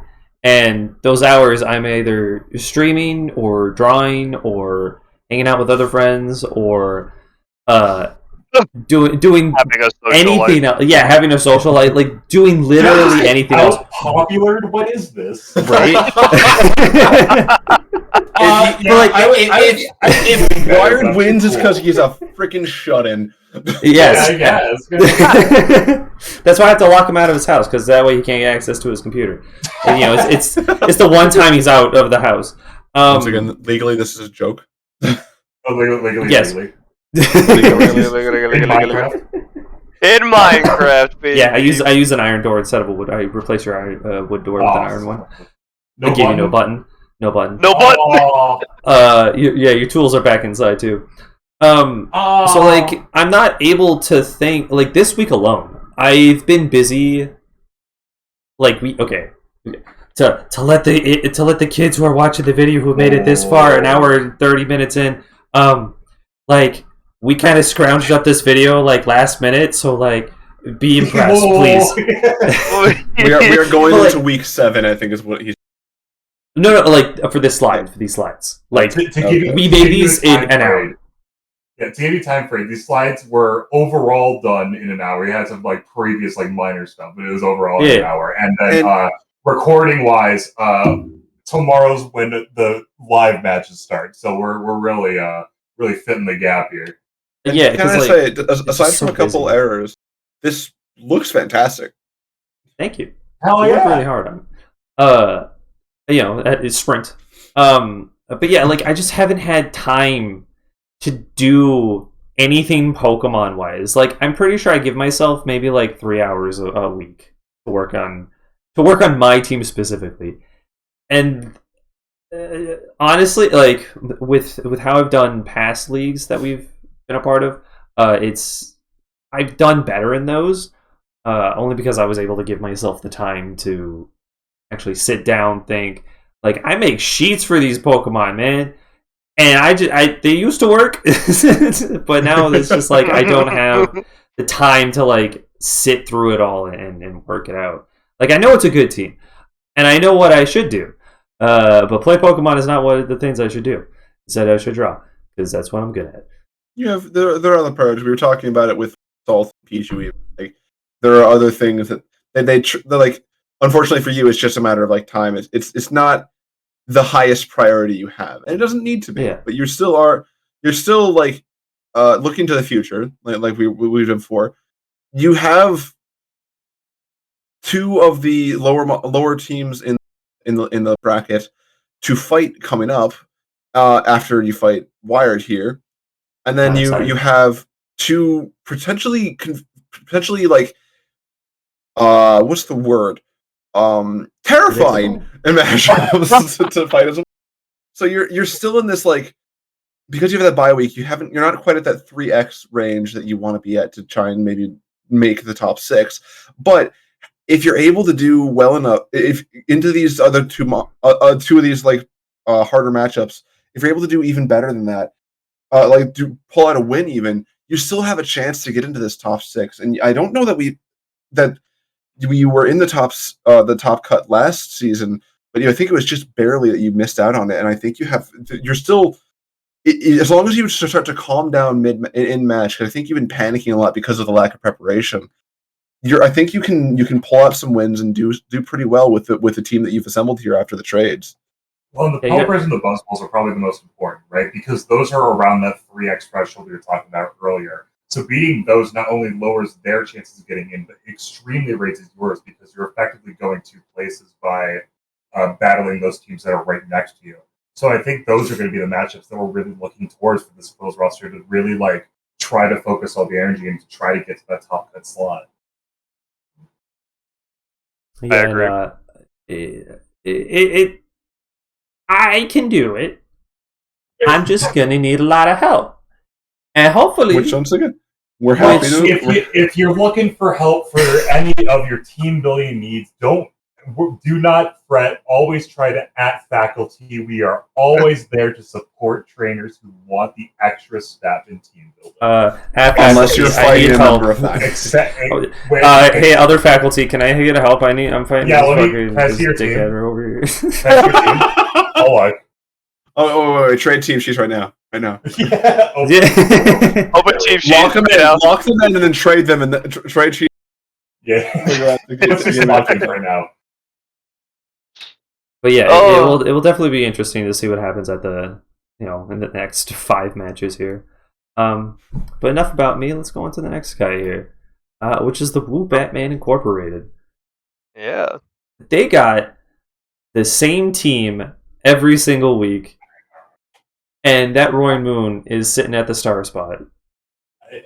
Speaker 1: And those hours I'm either streaming or drawing or hanging out with other friends or doing anything else. Yeah, having a social life, doing literally anything else.
Speaker 4: Popular? What is this?
Speaker 1: Right?
Speaker 3: If Wired wins, it's because he's a freaking shut-in.
Speaker 1: Yes.
Speaker 4: Yeah,
Speaker 1: That's why I have to lock him out of his house, because that way he can't get access to his computer. And, it's the one time he's out of the house.
Speaker 3: Once again, legally, this is a joke.
Speaker 4: Legally,
Speaker 1: yes.
Speaker 2: In Minecraft, baby.
Speaker 1: Yeah, I use an iron door instead of a wood. I replace your wood door with an iron one.
Speaker 4: No
Speaker 1: I give you no button. No button.
Speaker 2: No button.
Speaker 1: Your tools are back inside too. So I'm not able to think this week alone. I've been busy. To let the kids who are watching the video who made it this far, an hour and 30 minutes in, we kind of scrounged up this video last minute. So be impressed, please.
Speaker 3: we are going into week 7. I think is what he's.
Speaker 1: No, for these slides. We made these in an hour.
Speaker 4: Yeah, to give you time frame, these slides were overall done in an hour. We had some previous minor stuff, but it was overall in an hour. And then recording wise, tomorrow's when the live matches start. So we're really fitting the gap here.
Speaker 1: Yeah,
Speaker 3: can I say, aside from a couple errors, this looks fantastic.
Speaker 1: Thank you.
Speaker 4: Hell yeah!
Speaker 1: We worked really hard on it. It's sprint. But yeah, I just haven't had time to do anything Pokemon wise. I'm pretty sure I give myself maybe 3 hours a week to work on my team specifically. And honestly, with how I've done past leagues that we've been a part of, I've done better in those, only because I was able to give myself the time to actually sit down, think. I make sheets for these Pokemon, man. And they used to work, but now it's just I don't have the time to sit through it all and work it out. I know it's a good team, and I know what I should do, but play Pokemon is not one of the things I should do. Instead, I should draw, because that's what I'm good at.
Speaker 3: There are other priorities. We were talking about it with Salt, Pichu. Like there are other things that they're like. Unfortunately for you, it's just a matter of like time. It's not the highest priority you have, and it doesn't need to be.
Speaker 1: Yeah.
Speaker 3: But you're still like looking to the future, like we've done before. You have two of the lower teams in the bracket to fight coming up after you fight Wired here, and then you have two potentially like what's the word terrifying matchups to fight as well. So you're still in this like, because you have that bye week, you're not quite at that 3x range that you want to be at to try and maybe make the top 6, but if you're able to do well enough, if into these other two of these like harder matchups, if you're able to do even better than that, like pull out a win, even you still have a chance to get into this top 6. And I don't know that we were in the top cut last season, but I think it was just barely that you missed out on it. And I think you're still. As long as you start to calm down in match, because I think you've been panicking a lot because of the lack of preparation. I think you can pull out some wins and do pretty well with the team that you've assembled here after the trades.
Speaker 4: Well, the Pellipers and the Buzzwoles are probably the most important, right? Because those are around that 3x threshold we were talking about earlier. So beating those not only lowers their chances of getting in, but extremely raises yours, because you're effectively going 2 places by battling those teams that are right next to you. So I think those are going to be the matchups that we're really looking towards for this Quils roster, to really like try to focus all the energy and to try to get to that top cut slot.
Speaker 1: Yeah, I agree. I can do it. I'm just gonna need a lot of help, and hopefully,
Speaker 3: which once again, we're happy to.
Speaker 4: If you're looking for help for any of your team building needs, do not fret. Always try to @faculty. We are always there to support trainers who want the extra step in team building.
Speaker 3: Unless you're fighting a number of faculty.
Speaker 1: Hey, other faculty, can I get help? I'm fighting.
Speaker 4: Yeah, let me pass your team.
Speaker 1: Over here.
Speaker 4: Pass your team.
Speaker 3: Oh, wait, trade team sheets right now.
Speaker 4: Yeah.
Speaker 2: Open team sheets.
Speaker 3: Lock them in, and then trade them, and trade sheets.
Speaker 4: Yeah. Let's just lock them right now.
Speaker 1: But yeah, it will definitely be interesting to see what happens at in the next 5 matches here. But enough about me. Let's go on to the next guy here, which is the Woobatman Incorporated.
Speaker 2: Yeah,
Speaker 1: they got the same team every single week, and that Roaring Moon is sitting at the star spot.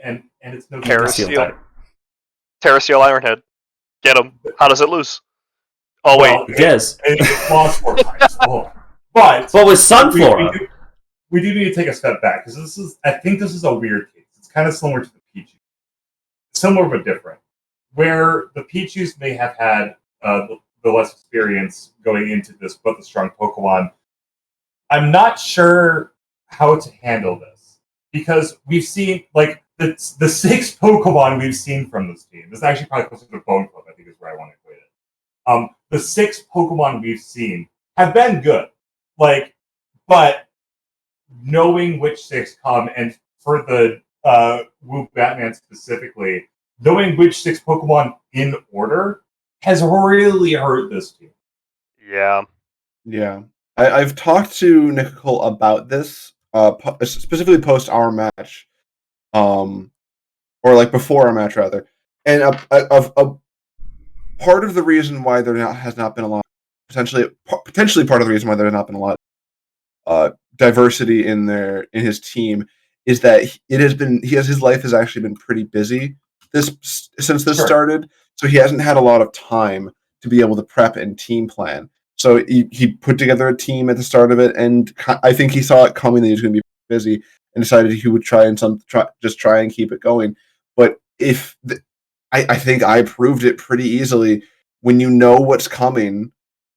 Speaker 4: And it's no
Speaker 2: Terraceal Ironhead. Get him. How does it lose? Oh,
Speaker 4: well,
Speaker 2: wait.
Speaker 1: Yes.
Speaker 4: It lost 4 times. But
Speaker 1: with Sunflora.
Speaker 4: We do need to take a step back, because I think this is a weird case. It's kind of similar to the Pichu. Similar but different. Where the Pichus may have had the less experience going into this, but the strong Pokemon. I'm not sure how to handle this, because we've seen like the 6 Pokemon we've seen from this team. This is actually probably closer to Bone Club, I think, is where I want to equate it. The 6 Pokemon we've seen have been good, but knowing which 6 come, and for the Woobatman specifically, knowing which 6 Pokemon in order has really hurt this team.
Speaker 2: Yeah.
Speaker 3: I've talked to Nicole about this, specifically post our match, or like before our match rather, and a part of the reason why has not been a lot, potentially part of the reason why there has not been a lot diversity in his team, is that his life has actually been pretty busy since this started, so he hasn't had a lot of time to be able to prep and team plan. So he put together a team at the start of it, and I think he saw it coming that he was going to be busy, and decided he would try and keep it going. But I think I proved it pretty easily. When you know what's coming,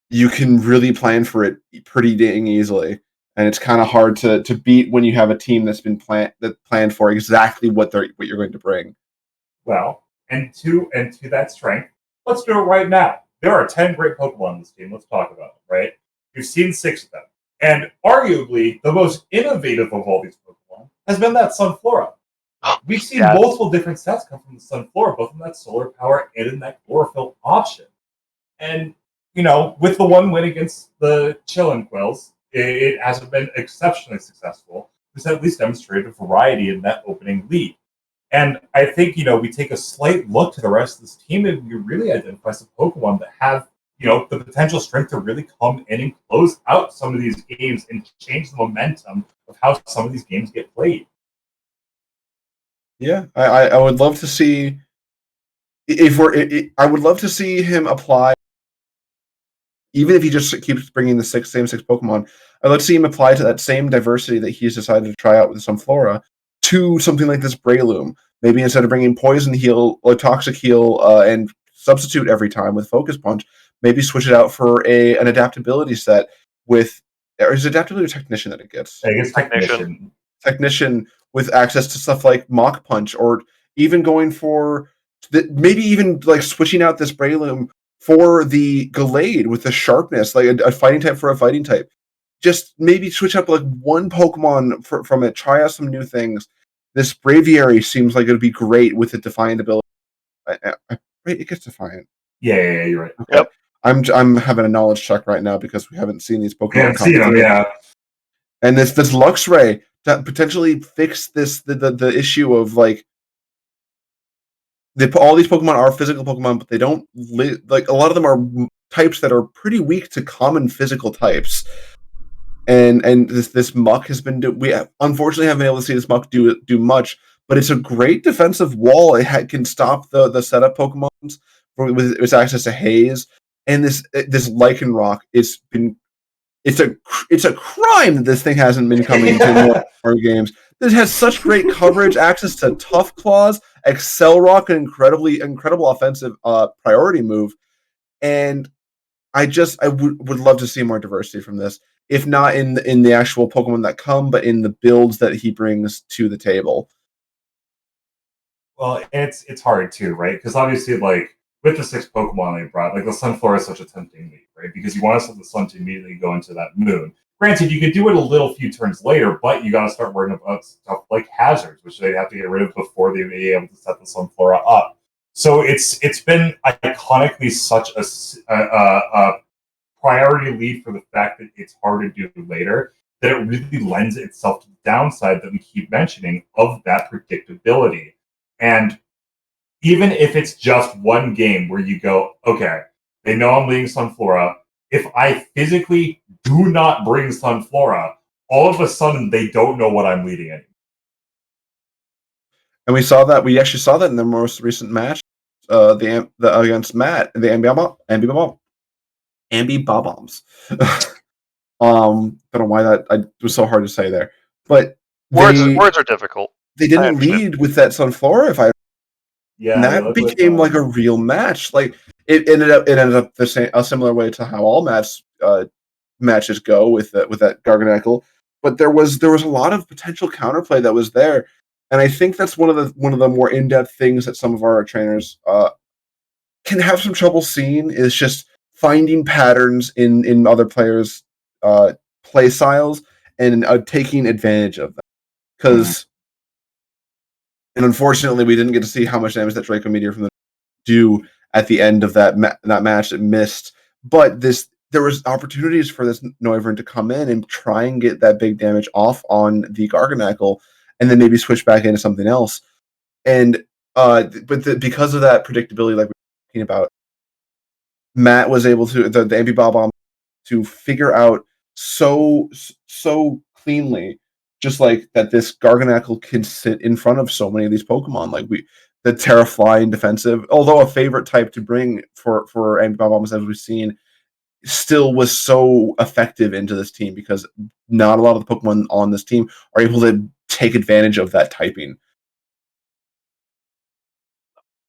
Speaker 3: you can really plan for it pretty dang easily, and it's kind of hard to beat when you have a team that's been planned for exactly what you're going to bring.
Speaker 4: Well, and to that strength, let's do it right now. There are 10 great Pokemon on this team. Let's talk about them, right? We've seen 6 of them. And arguably, the most innovative of all these Pokemon has been that Sunflora. We've seen
Speaker 2: Yes.
Speaker 4: multiple different sets come from the Sunflora, both in that solar power and in that chlorophyll option. And, with the one win against the Chillin Quils, it hasn't been exceptionally successful. It's at least demonstrated a variety in that opening lead. And I think, we take a slight look to the rest of this team and we really identify some Pokemon that have, the potential strength to really come in and close out some of these games and change the momentum of how some of these games get played.
Speaker 3: Yeah, I would love to see I would love to see him apply, even if he just keeps bringing the same six Pokemon. I'd love to see him apply to that same diversity that he's decided to try out with some Flora to something like this Breloom. Maybe instead of bringing Poison Heal or Toxic Heal and substitute every time with Focus Punch, maybe switch it out for an adaptability set with, or is it adaptability or Technician that it gets?
Speaker 4: I guess
Speaker 3: Technician with access to stuff like Mach Punch, or even going for maybe even like switching out this Breloom for the Gallade with the sharpness, like a fighting type for a fighting type. Just maybe switch up like one Pokemon from it, try out some new things. This Braviary seems like it would be great with the Defiant ability. Wait, it gets Defiant.
Speaker 4: Yeah, you're right.
Speaker 3: Okay.
Speaker 2: Yep.
Speaker 3: I'm having a knowledge check right now because we haven't seen these Pokemon.
Speaker 4: We haven't seen them, yeah.
Speaker 3: And this Luxray that potentially fix the issue of like all these Pokemon are physical Pokemon, but they don't like, a lot of them are types that are pretty weak to common physical types. And this Muck has been unfortunately haven't been able to see this Muck do much, but it's a great defensive wall. It can stop the setup Pokemons with its access to Haze, and this Lycanroc it's a crime that this thing hasn't been coming to more games. This has such great coverage, access to Tough Claws, Excel Rock, an incredible offensive priority move, and I would love to see more diversity from this, if not in the actual Pokemon that come, but in the builds that he brings to the table.
Speaker 4: Well, it's hard too, right? Because obviously, like with the 6 Pokemon they brought, like the Sunflora is such a tempting lead, right? Because you want to set the Sun to immediately go into that Moon. Granted, you could do it a few turns later, but you got to start worrying about stuff like hazards, which they have to get rid of before they be able to set the Sunflora up. So it's been iconically such a priority lead for the fact that it's hard to do later, that it really lends itself to the downside that we keep mentioning of that predictability. And even if it's just one game where you go, okay, they know I'm leading Sunflora. If I physically do not bring Sunflora, all of a sudden they don't know what I'm leading anymore.
Speaker 3: And we actually saw that in the most recent match, against Matt, the AmbiBob-oms. Don't know why that was so hard to say there, but
Speaker 2: words are difficult.
Speaker 3: They didn't lead with that Sunflora, and that became like a real match. Like it ended up a similar way to how all matches go with that Garganacl. But there was a lot of potential counterplay that was there, and I think that's one of the more in-depth things that some of our trainers can have some trouble seeing, is just finding patterns in other players' play styles and taking advantage of them. Because, and unfortunately, we didn't get to see how much damage that Draco Meteor from the do at the end of that match. It missed, but there was opportunities for this Noivern to come in and try and get that big damage off on the Garganacl, and then maybe switch back into something else. And because of that predictability, like we were talking about, Matt was able to the AmbiBob-omb to figure out so cleanly, just like that this Garganacl can sit in front of so many of these Pokemon. Like the Terra Flying defensive, although a favorite type to bring for AmbiBob-oms, as we've seen, still was so effective into this team because not a lot of the Pokemon on this team are able to take advantage of that typing.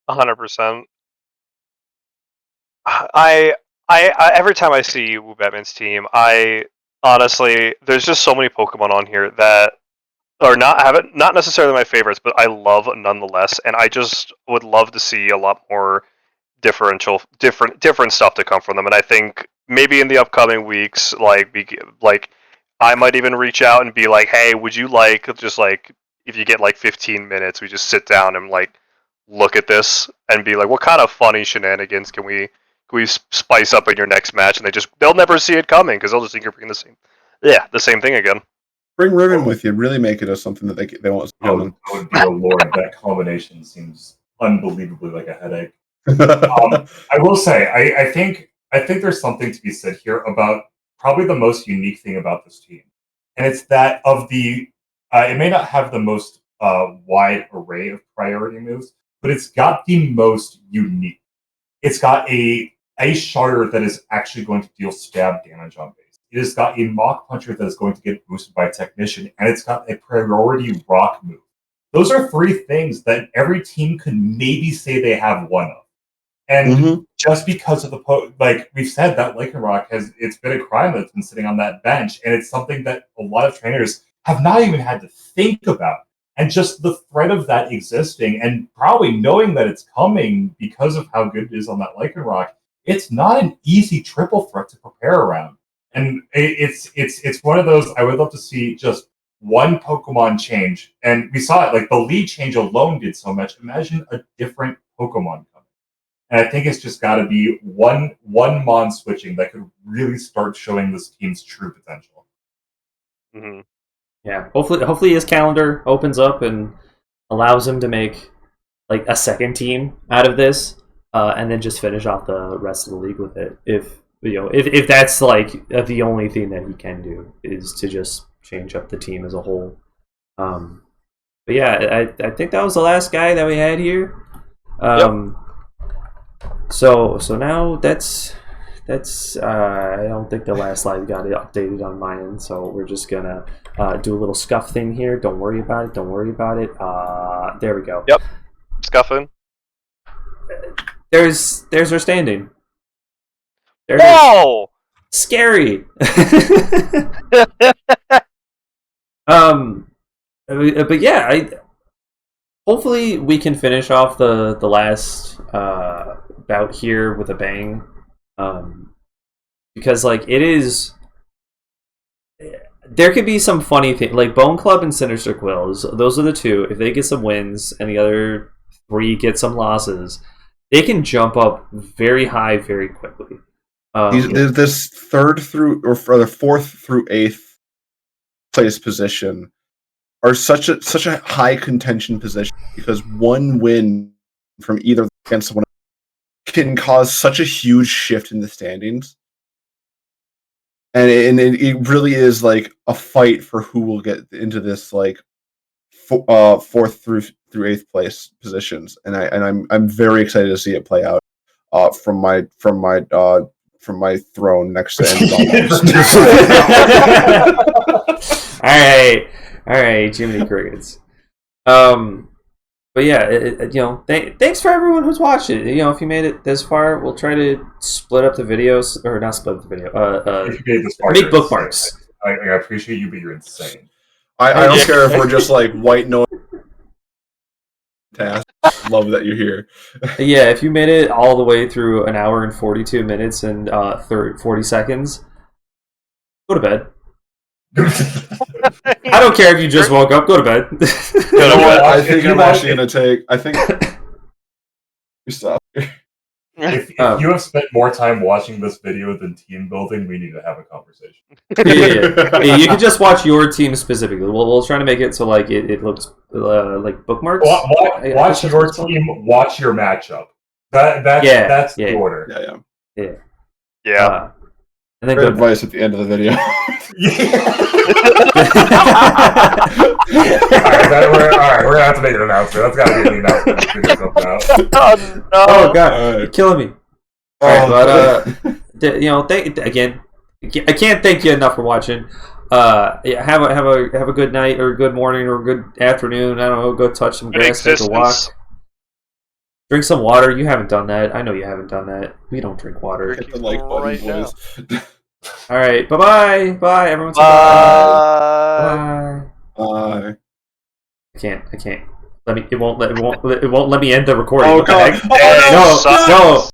Speaker 2: 100%. I every time I see Woobatman's team, I honestly, there's just so many Pokemon on here that are not necessarily my favorites, but I love nonetheless, and I just would love to see a lot more different stuff to come from them. And I think maybe in the upcoming weeks, like I might even reach out and be like, hey, would you like just like if you get like 15 minutes, we just sit down and like look at this and be like, what kind of funny shenanigans can we spice up in your next match? And they'll never see it coming because they'll just think you're bringing the same thing again.
Speaker 3: Bring Riven with you. Really make it as something that they won't see coming.
Speaker 4: Oh dear Lord, that combination seems unbelievably like a headache. I will say, I think there's something to be said here about probably the most unique thing about this team, and it's that of the it may not have the most wide array of priority moves, but it's got the most unique. It's got a Shardder that is actually going to deal stab damage on base. It has got a Mach Puncher that is going to get boosted by Technician, and it's got a priority rock move. Those are three things that every team could maybe say they have one of. And just because of like we've said, that Lycanroc it's been a crime that's been sitting on that bench, and it's something that a lot of trainers have not even had to think about. And just the threat of that existing, and probably knowing that it's coming because of how good it is on that Lycanroc, it's not an easy triple threat to prepare around. And it's one of those I would love to see just one Pokemon change, and we saw it. Like the lead change alone did so much. Imagine a different Pokemon coming. And I think it's just got to be one Mon switching that could really start showing this team's true potential.
Speaker 2: Mm-hmm.
Speaker 1: Yeah, hopefully his calendar opens up and allows him to make like a second team out of this, and then just finish off the rest of the league with it. If that's like the only thing that he can do is to just change up the team as a whole. But yeah, I think that was the last guy that we had here. So now that's I don't think the last slide got it updated on my end, so we're just gonna do a little scuff thing here. Don't worry about it. There we go.
Speaker 2: Yep, scuffing.
Speaker 1: There's our standing.
Speaker 2: Whoa!
Speaker 1: Scary. But yeah, hopefully we can finish off the last bout here with a bang, because like it is, there could be some funny thing like Bone Club and Sinister Quils. Those are the two. If they get some wins and the other three get some losses, they can jump up very high very quickly.
Speaker 3: This third through, or rather fourth through eighth place position are such a high contention position because one win from either against someone can cause such a huge shift in the standings, and it really is like a fight for who will get into this like fourth through eighth place positions, and I'm very excited to see it play out from my throne next to AmbiBob-oms.
Speaker 1: All right, Jiminy Crickets. But yeah, thanks for everyone who's watched it. If you made it this far, we'll try to split up the videos, or not split up the video.
Speaker 4: If you made this far,
Speaker 1: make bookmarks.
Speaker 4: I appreciate you, but you're insane.
Speaker 3: I don't care if we're just like white noise. Task. Love that you're here.
Speaker 1: Yeah, if you made it all the way through an hour and 42 minutes and 40 seconds, go to bed. I don't care if you just woke up. Go to bed.
Speaker 2: You know what?
Speaker 3: I think I'm actually gonna take. I think we stop.
Speaker 4: If you have spent more time watching this video than team building, we need to have a conversation.
Speaker 1: Yeah, you can just watch your team specifically. We'll try to make it so like it looks like bookmarks.
Speaker 4: Watch your team. Watch your matchup. That's the order.
Speaker 2: Yeah.
Speaker 3: And then good advice at the end of the video.
Speaker 4: Alright, we're gonna have to make an announcement. That's gotta be an announcement. Figure something out.
Speaker 1: Oh god, you're killing me. Again, I can't thank you enough for watching. Have a good night or a good morning or a good afternoon. I don't know. Go touch some grass, take a walk, drink some water. You haven't done that. I know you haven't done that. We don't drink water.
Speaker 3: Hit the like button, boys.
Speaker 1: All right, bye, everyone.
Speaker 2: Bye.
Speaker 3: Bye.
Speaker 1: I can't. It won't let me end the recording.
Speaker 3: Oh god!
Speaker 1: No.